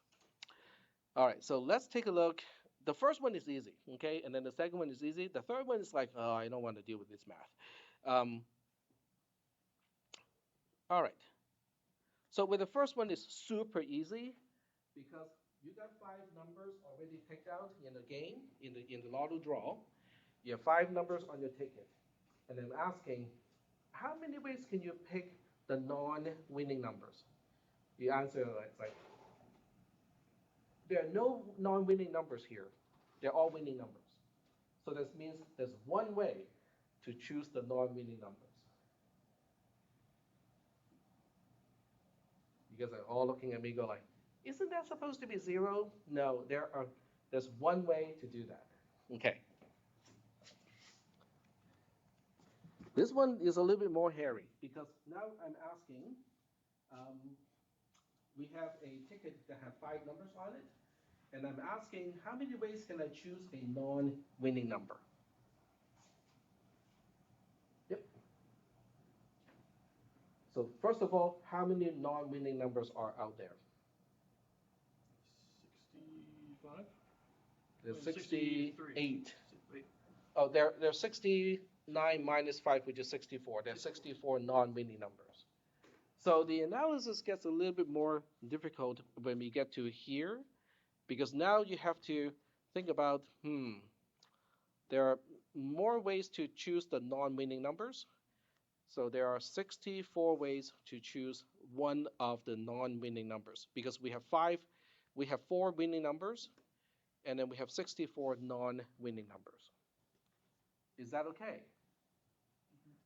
All right, so let's take a look. The first one is easy, okay, and then the second one is easy. The third one is like, oh, I don't want to deal with this math. All right. So with the first one is super easy because you got 5 numbers already picked out in the game, in the lotto draw. You have 5 numbers on your ticket. And I'm asking, how many ways can you pick the non-winning numbers? You answer like, there are no non-winning numbers here. They're all winning numbers. So this means there's one way to choose the non-winning numbers. You guys are all looking at me go like, isn't that supposed to be 0? No, there's one way to do that. Okay. This one is a little bit more hairy because now I'm asking, we have a ticket that has 5 numbers on it, and I'm asking how many ways can I choose a non-winning number? Yep. So first of all, how many non-winning numbers are out there? 65? There's 63. 68. Wait. Oh, there's 69 minus 5, which is 64. There's 64 non-winning numbers. So the analysis gets a little bit more difficult when we get to here, because now you have to think about, there are more ways to choose the non-winning numbers. So there are 64 ways to choose one of the non-winning numbers, because we have 4 winning numbers, and then we have 64 non-winning numbers. Is that okay?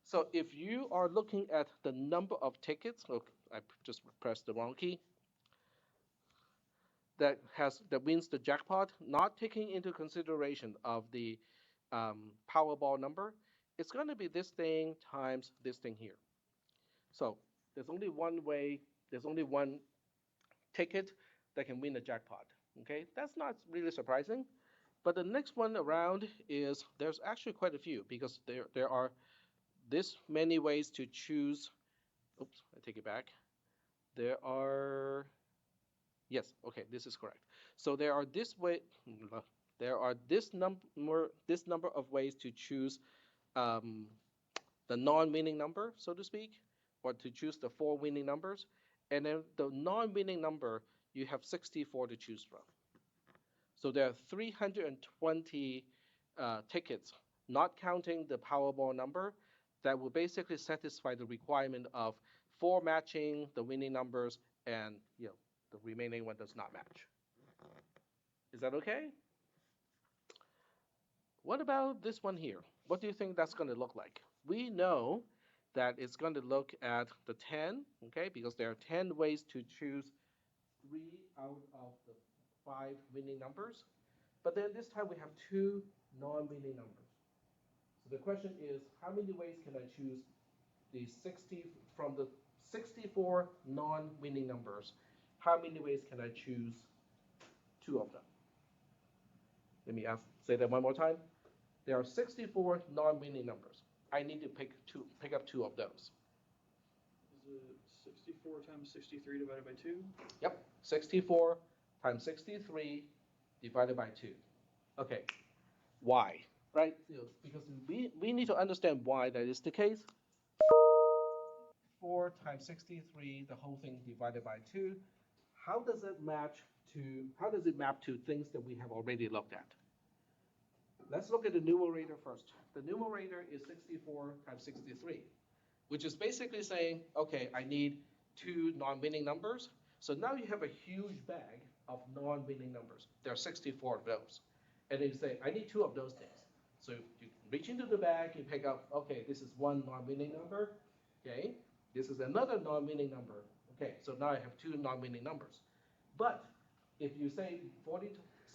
So if you are looking at the number of tickets, look, I just pressed the wrong key, that wins the jackpot, not taking into consideration of the Powerball number, it's going to be this thing times this thing here. So there's only one way, there's only one ticket that can win the jackpot. Okay, that's not really surprising. But the next one around is there's actually quite a few because there are this many ways to choose. Oops, I take it back. There are, yes, okay, this is correct. So there are this number of ways to choose the non-winning number, so to speak, or to choose the 4 winning numbers. And then the non-winning number, you have 64 to choose from. So there are 320 tickets, not counting the Powerball number, that will basically satisfy the requirement of 4 matching the winning numbers and the remaining one does not match. Is that okay? What about this one here? What do you think that's going to look like? We know that it's going to look at the 10, okay, because there are 10 ways to choose 3 out of the 5 winning numbers. But then this time we have 2 non-winning numbers. So the question is, how many ways can I choose the 60 from the 64 non-winning numbers? How many ways can I choose 2 of them? Let me say that one more time. There are 64 non-winning numbers. I need to pick up 2 of those. Is it 64 times 63 divided by 2? Yep, 64 times 63 divided by 2. Okay, why? Right? Because we need to understand why that is the case. 4 times 63, the whole thing divided by 2. How does it map to things that we have already looked at? Let's look at the numerator first. The numerator is 64 times 63, which is basically saying, okay, I need 2 non-winning numbers. So now you have a huge bag of non-winning numbers. There are 64 of those. And then you say, I need 2 of those things. So you reach into the bag, you pick up, okay, this is 1 non-winning number. Okay, this is another non-winning number. Okay, so now I have 2 non-winning numbers. But if you say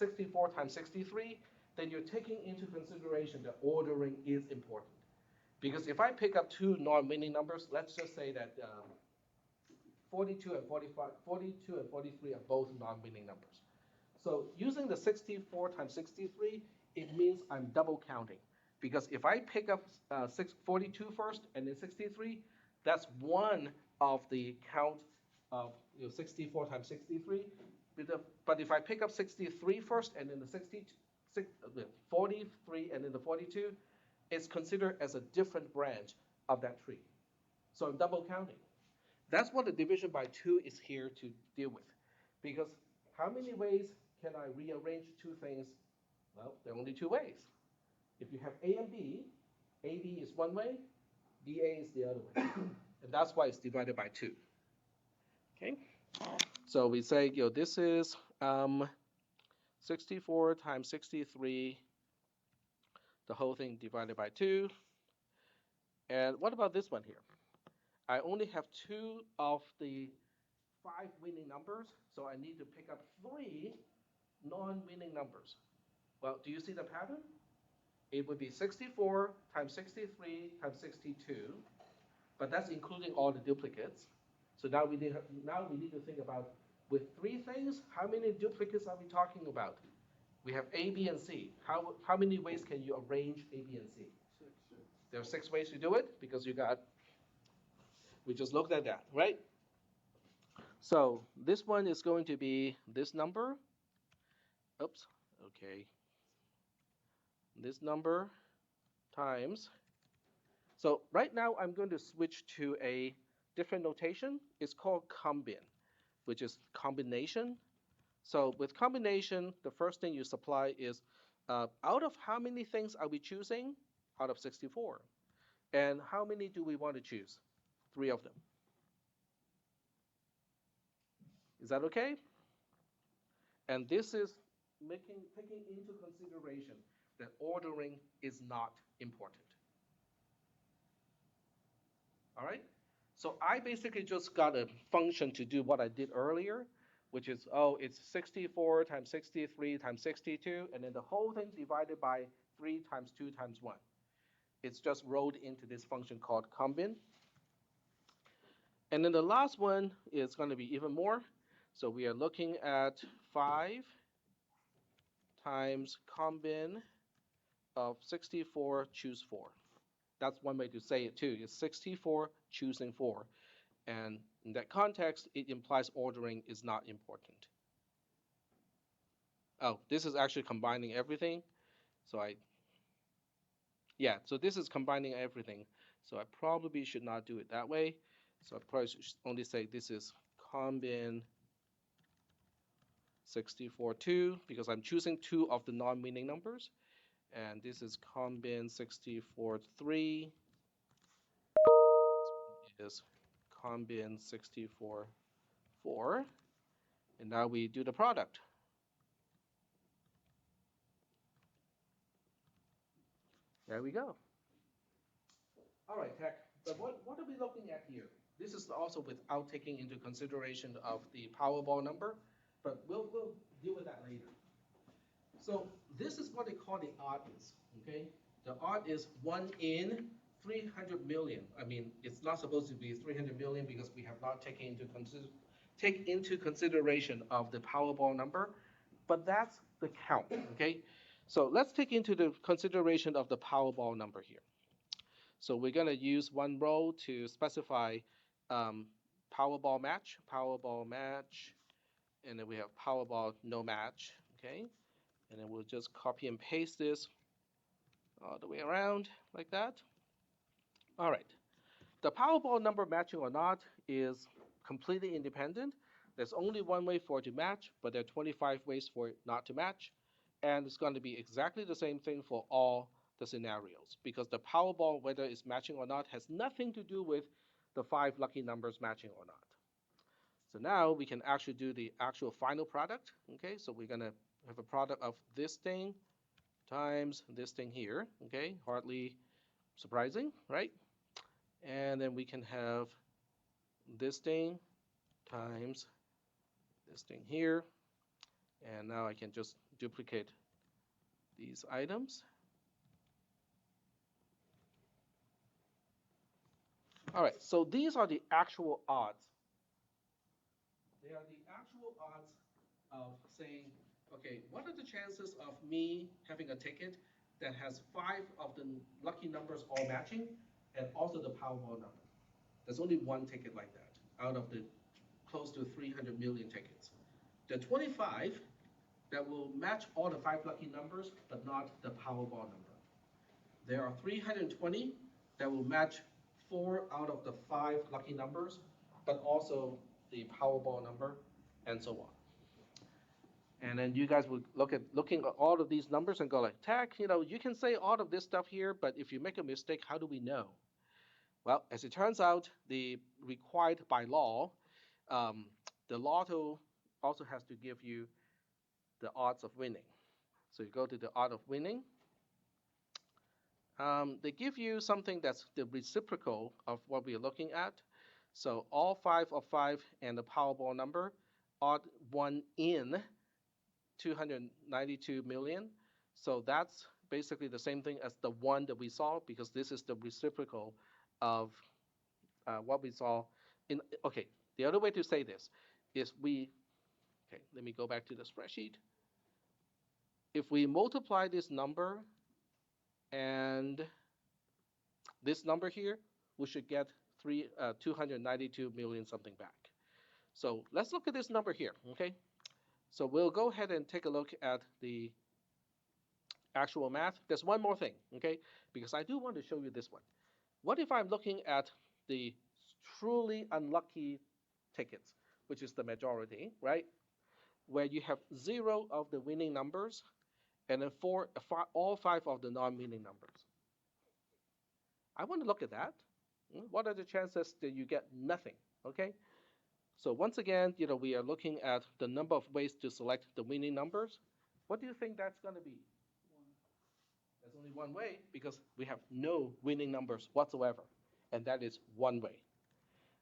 64 times 63, then you're taking into consideration that ordering is important. Because if I pick up 2 non-winning numbers, let's just say that 42 and 43 are both non-winning numbers. So using the 64 times 63, it means I'm double counting. Because if I pick up 42 first and then 63, that's one of the count of 64 times 63. But if I pick up 63 first and then the 43 and then the 42, it's considered as a different branch of that tree. So I'm double counting. That's what the division by 2 is here to deal with. Because how many ways can I rearrange 2 things? Well, there are only 2 ways. If you have A and B, AB is one way, BA is the other way. And that's why it's divided by 2. Okay? So we say, this is 64 times 63, the whole thing divided by 2. And what about this one here? I only have 2 of the 5 winning numbers, so I need to pick up 3 non-winning numbers. Well, do you see the pattern? It would be 64 times 63 times 62, but that's including all the duplicates. So now we need to think about, with 3 things, how many duplicates are we talking about? We have A, B, and C. How many ways can you arrange A, B, and C? 6. There are 6 ways to do it because we just looked at that, right? So this one is going to be this number. Oops, okay. This number times. So right now I'm going to switch to a different notation. It's called combin, which is combination. So with combination, the first thing you supply is out of how many things are we choosing? Out of 64. And how many do we want to choose? 3 of them. Is that okay? And this is taking into consideration that ordering is not important. All right? So I basically just got a function to do what I did earlier, which is, it's 64 times 63 times 62, and then the whole thing divided by 3 times 2 times 1. It's just rolled into this function called combin. And then the last one is going to be even more. So we are looking at 5 times combin of 64 choose 4. That's one way to say it too. It's 64 choosing 4. And in that context, it implies ordering is not important. Oh, this is actually combining everything. So so this is combining everything. So I probably should not do it that way. So I probably should only say this is combin 64-2 because I'm choosing 2 of the non-winning numbers. And this is combin 64-3 is combin 64-4. 4, and now we do the product. There we go. All right, Tech, but what are we looking at here? This is also without taking into consideration of the Powerball number, but we'll deal with that later. So this is what they call the odds, okay? The odd is 1 in 300 million. I mean, it's not supposed to be 300 million because we have not taken into consideration of the Powerball number, but that's the count, okay? So let's take into the consideration of the Powerball number here. So we're going to use one row to specify Powerball match, and then we have Powerball no match, okay? And then we'll just copy and paste this all the way around like that. All right. The Powerball number matching or not is completely independent. There's only one way for it to match, but there are 25 ways for it not to match. And it's going to be exactly the same thing for all the scenarios because the Powerball, whether it's matching or not, has nothing to do with the 5 lucky numbers matching or not. So now we can actually do the actual final product. Okay, so we're going to have a product of this thing times this thing here. Okay, hardly surprising, right? And then we can have this thing times this thing here. And now I can just duplicate these items. All right, so these are the actual odds. They are the actual odds of saying, okay, what are the chances of me having a ticket that has 5 of the lucky numbers all matching and also the Powerball number? There's only one ticket like that out of the close to 300 million tickets. The 25 that will match all the 5 lucky numbers, but not the Powerball number. There are 320 that will match 4 out of the 5 lucky numbers, but also the Powerball number, and so on. And then you guys will looking at all of these numbers and go like, Tech, you can say all of this stuff here, but if you make a mistake, how do we know? Well, as it turns out, the required by law, the lotto also has to give you the odds of winning. So you go to the odds of winning. They give you something that's the reciprocal of what we're looking at. So all 5 of 5 and the Powerball number, odd 1 in 292 million. So that's basically the same thing as the 1 that we saw because this is the reciprocal of what we saw in, okay, the other way to say this is okay, let me go back to the spreadsheet. If we multiply this number and this number here, we should get 292 million something back. So let's look at this number here, okay? So we'll go ahead and take a look at the actual math. There's one more thing, okay? Because I do want to show you this one. What if I'm looking at the truly unlucky tickets, which is the majority, right? Where you have 0 of the winning numbers and then all 5 of the non-winning numbers. I want to look at that. What are the chances that you get nothing, okay? So once again, we are looking at the number of ways to select the winning numbers. What do you think that's going to be? 1. There's only one way because we have no winning numbers whatsoever, and that is one way.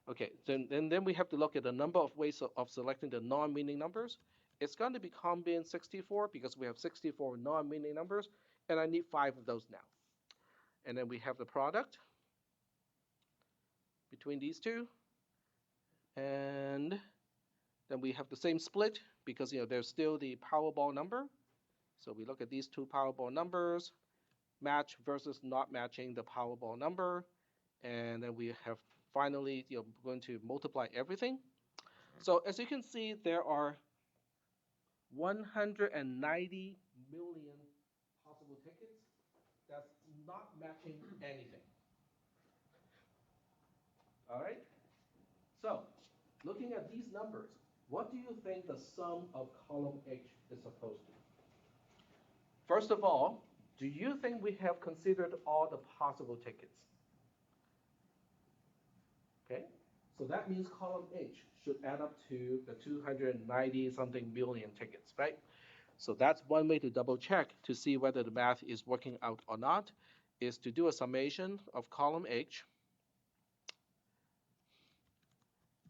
Okay, then we have to look at the number of ways of selecting the non-winning numbers. It's going to be combine 64 because we have 64 non-winning numbers, and I need 5 of those now. And then we have the product between these two. And then we have the same split because there's still the Powerball number. So we look at these 2 Powerball numbers, match versus not matching the Powerball number. And then we have finally going to multiply everything. So as you can see, there are 190 million possible tickets that's not matching anything. All right? So, looking at these numbers, what do you think the sum of column H is supposed to be? First of all, do you think we have considered all the possible tickets? Okay? So that means column H should add up to the 290 something million tickets, right? So that's one way to double check to see whether the math is working out or not, is to do a summation of column H,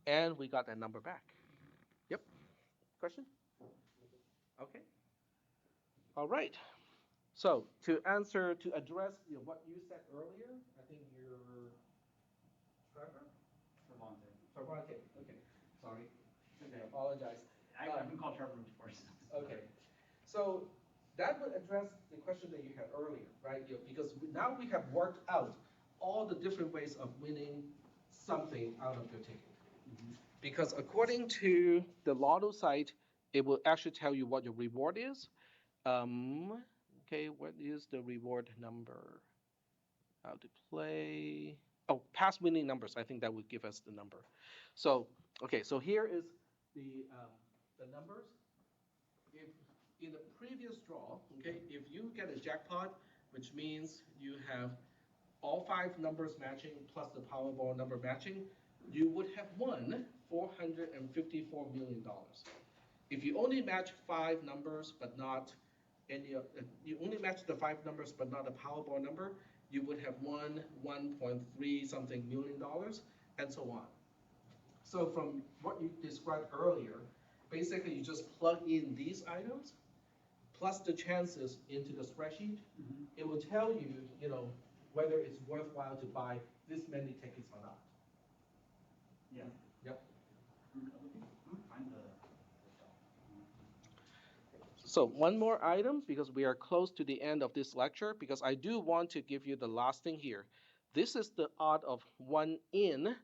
and we got that number back. Yep. Question? Okay. All right. So to address what you said earlier, I think you're Trevor? Ferrante. Okay. Sorry. Okay. I apologize. I've been called Trevor before. Okay. So that would address the question that you had earlier, right? Because now we have worked out all the different ways of winning something out of your ticket. Mm-hmm. Because according to the Lotto site, it will actually tell you what your reward is. Okay, what is the reward number? How to play? Oh, past winning numbers. I think that would give us the number. So, okay, so here is the numbers. If in the previous draw, okay, if you get a jackpot, which means you have all 5 numbers matching plus the Powerball number matching, you would have won $454 million. If you only match 5 numbers but not you only match the 5 numbers but not a Powerball number, you would have won 1.3 something million dollars, and so on. So from what you described earlier, basically you just plug in these items plus the chances into the spreadsheet. Mm-hmm. It will tell you, whether it's worthwhile to buy this many tickets or not. Yeah. Yep. Find So one more item, because we are close to the end of this lecture, because I do want to give you the last thing here. This is the odd of 1 in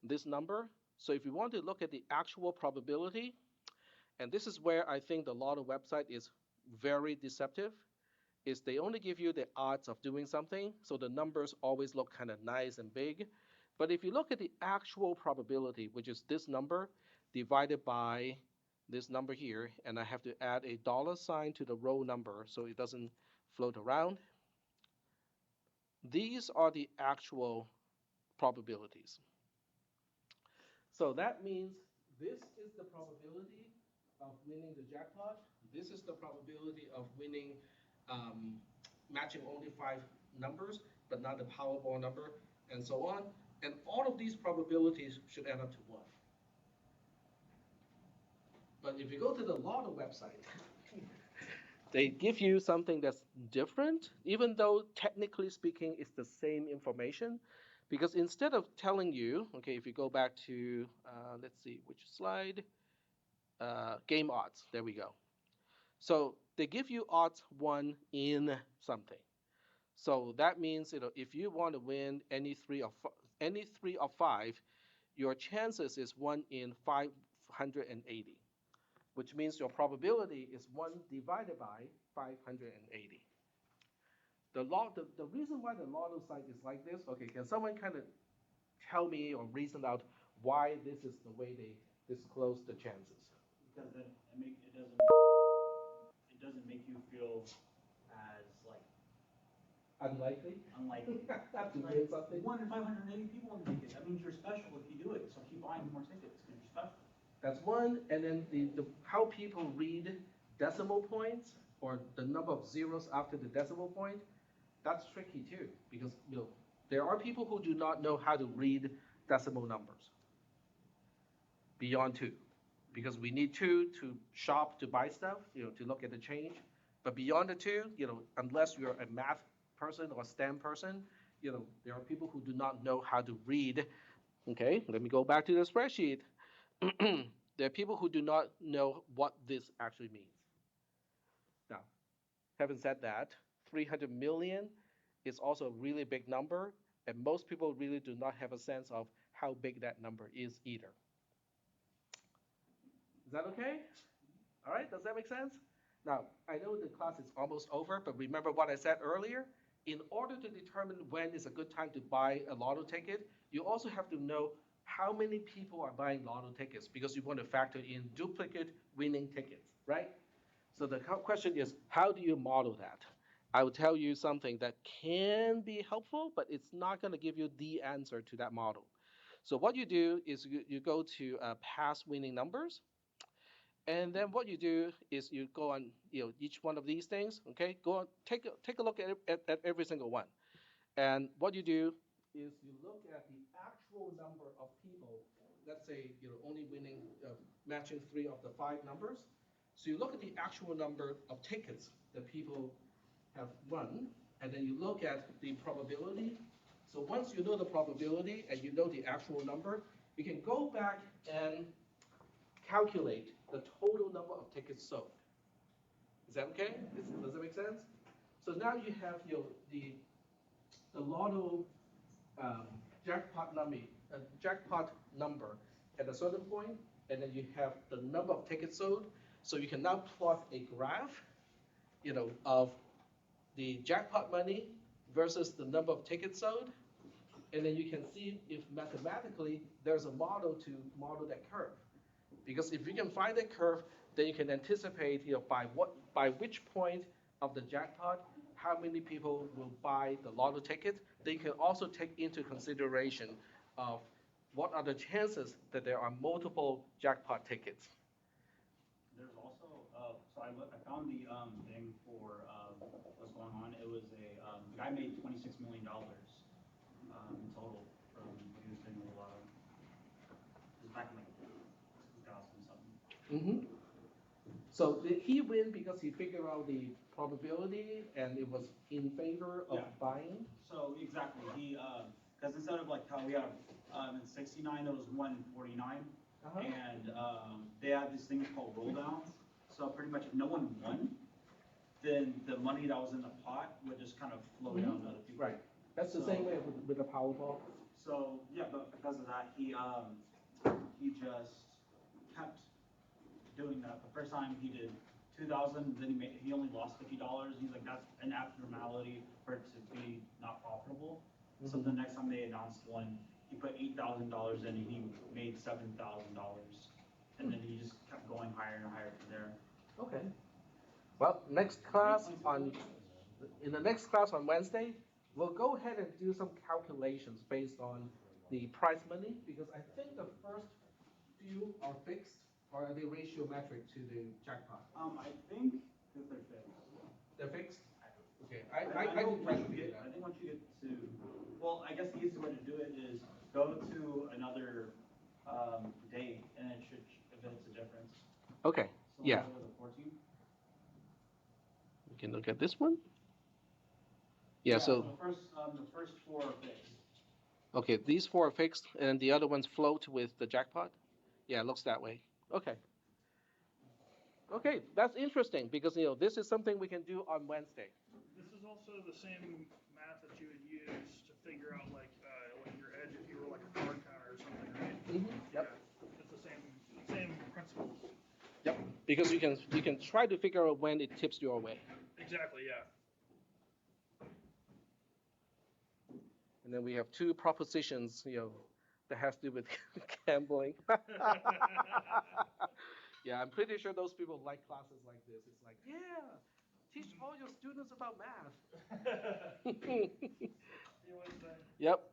this number. So if you want to look at the actual probability, and this is where I think the Lotto website is very deceptive, is they only give you the odds of doing something, so the numbers always look kind of nice and big. But if you look at the actual probability, which is this number divided by this number here, and I have to add a $sign to the row number so it doesn't float around, these are the actual probabilities. So that means this is the probability of winning the jackpot. This is the probability of winning, matching only 5 numbers, but not the Powerball number, and so on. And all of these probabilities should add up to 1. But if you go to the Lotto website, they give you something that's different, even though technically speaking it's the same information. Because instead of telling you, okay, if you go back to, let's see, which slide? Game odds, there we go. So they give you odds 1 in something. So that means, if you want to win any 3 of 5, your chances is 1 in 580, which means your probability is 1 divided by 580. The reason why the Lotto site is like this, okay, can someone kind of tell me or reason out why this is the way they disclose the chances? Because it doesn't make you feel as like Unlikely unlikely. to win something. 1 in 580 people make it. That means you're special if you do it. So keep buying more tickets because you're special. That's one, and then the how people read decimal points or the number of zeros after the decimal point, that's tricky too, because there are people who do not know how to read decimal numbers beyond 2, because we need 2 to shop, to buy stuff, to look at the change. But beyond the 2, unless you're a math person or STEM person, there are people who do not know how to read. Okay, let me go back to the spreadsheet. There are people who do not know what this actually means. Now, having said that, 300 million is also a really big number, and most people really do not have a sense of how big that number is either. Is that okay? All right, does that make sense? Now, I know the class is almost over, but remember what I said earlier? In order to determine when is a good time to buy a Lotto ticket, you also have to know how many people are buying Lotto tickets, because you want to factor in duplicate winning tickets, right? So the question is, how do you model that? I will tell you something that can be helpful, but it's not going to give you the answer to that model. So what you do is you go to past winning numbers, and then what you do is you go on each one of these things. Okay, go on, take a look at every single one, and what you do is you look at the actual number of people. Let's say only winning matching 3 of the 5 numbers. So you look at the actual number of tickets that people have won, and then you look at the probability. So once you know the probability and you know the actual number, you can go back and calculate the total number of tickets sold. Is that okay? Does that make sense? So now you have the lotto jackpot number at a certain point, and then you have the number of tickets sold. So you can now plot a graph, of the jackpot money versus the number of tickets sold, and then you can see if mathematically there's a model to model that curve. Because if you can find that curve, then you can anticipate, by which point of the jackpot, how many people will buy the lotto ticket. Then you can also take into consideration of what are the chances that there are multiple jackpot tickets. There's also, so I found the thing for what's going on. It was the guy made $26 million in total from what he was doing with a lot of. It was back in like 2000 something. So did he win because he figured out the probability and it was in favor of buying? So exactly, because instead of like how we have in '69 there was 149, and they had these things called roll downs. So pretty much if no one won, then the money that was in the pot would just kind of flow down to other people. Right. That's the same way with the Powerball. So yeah, but because of that, he just kept doing that. The first time he did 2,000, then he only lost $50. He's like, that's an abnormality for it to be not profitable. So the next time they announced one, he put $8,000 in and he made $7,000. And then he just kept going higher and higher from there. Okay. Well, in the next class on Wednesday, we'll go ahead and do some calculations based on the prize money, because I think the first few are fixed, or are they ratiometric to the jackpot? I think that they're fixed. They're fixed? Okay. I think once you get to, well, I guess the easiest way to do it is go to another date, and it should evince a difference. Okay. So Yeah. let's go to the 14th. We can look at this one. Yeah. So the first 4 are fixed. okay, these 4 are fixed, and the other ones float with the jackpot. Yeah, it looks that way. Okay. Okay, that's interesting because this is something we can do on Wednesday. This is also the same math that you would use to figure out like your edge if you were like a card counter or something, right? Yep. Yeah, it's the same principles. Yep. Because you can try to figure out when it tips your way. Exactly. Yeah. And then we have 2 propositions, that has to do with gambling. Yeah, I'm pretty sure those people like classes like this. It's like, yeah, teach all your students about math. Yep.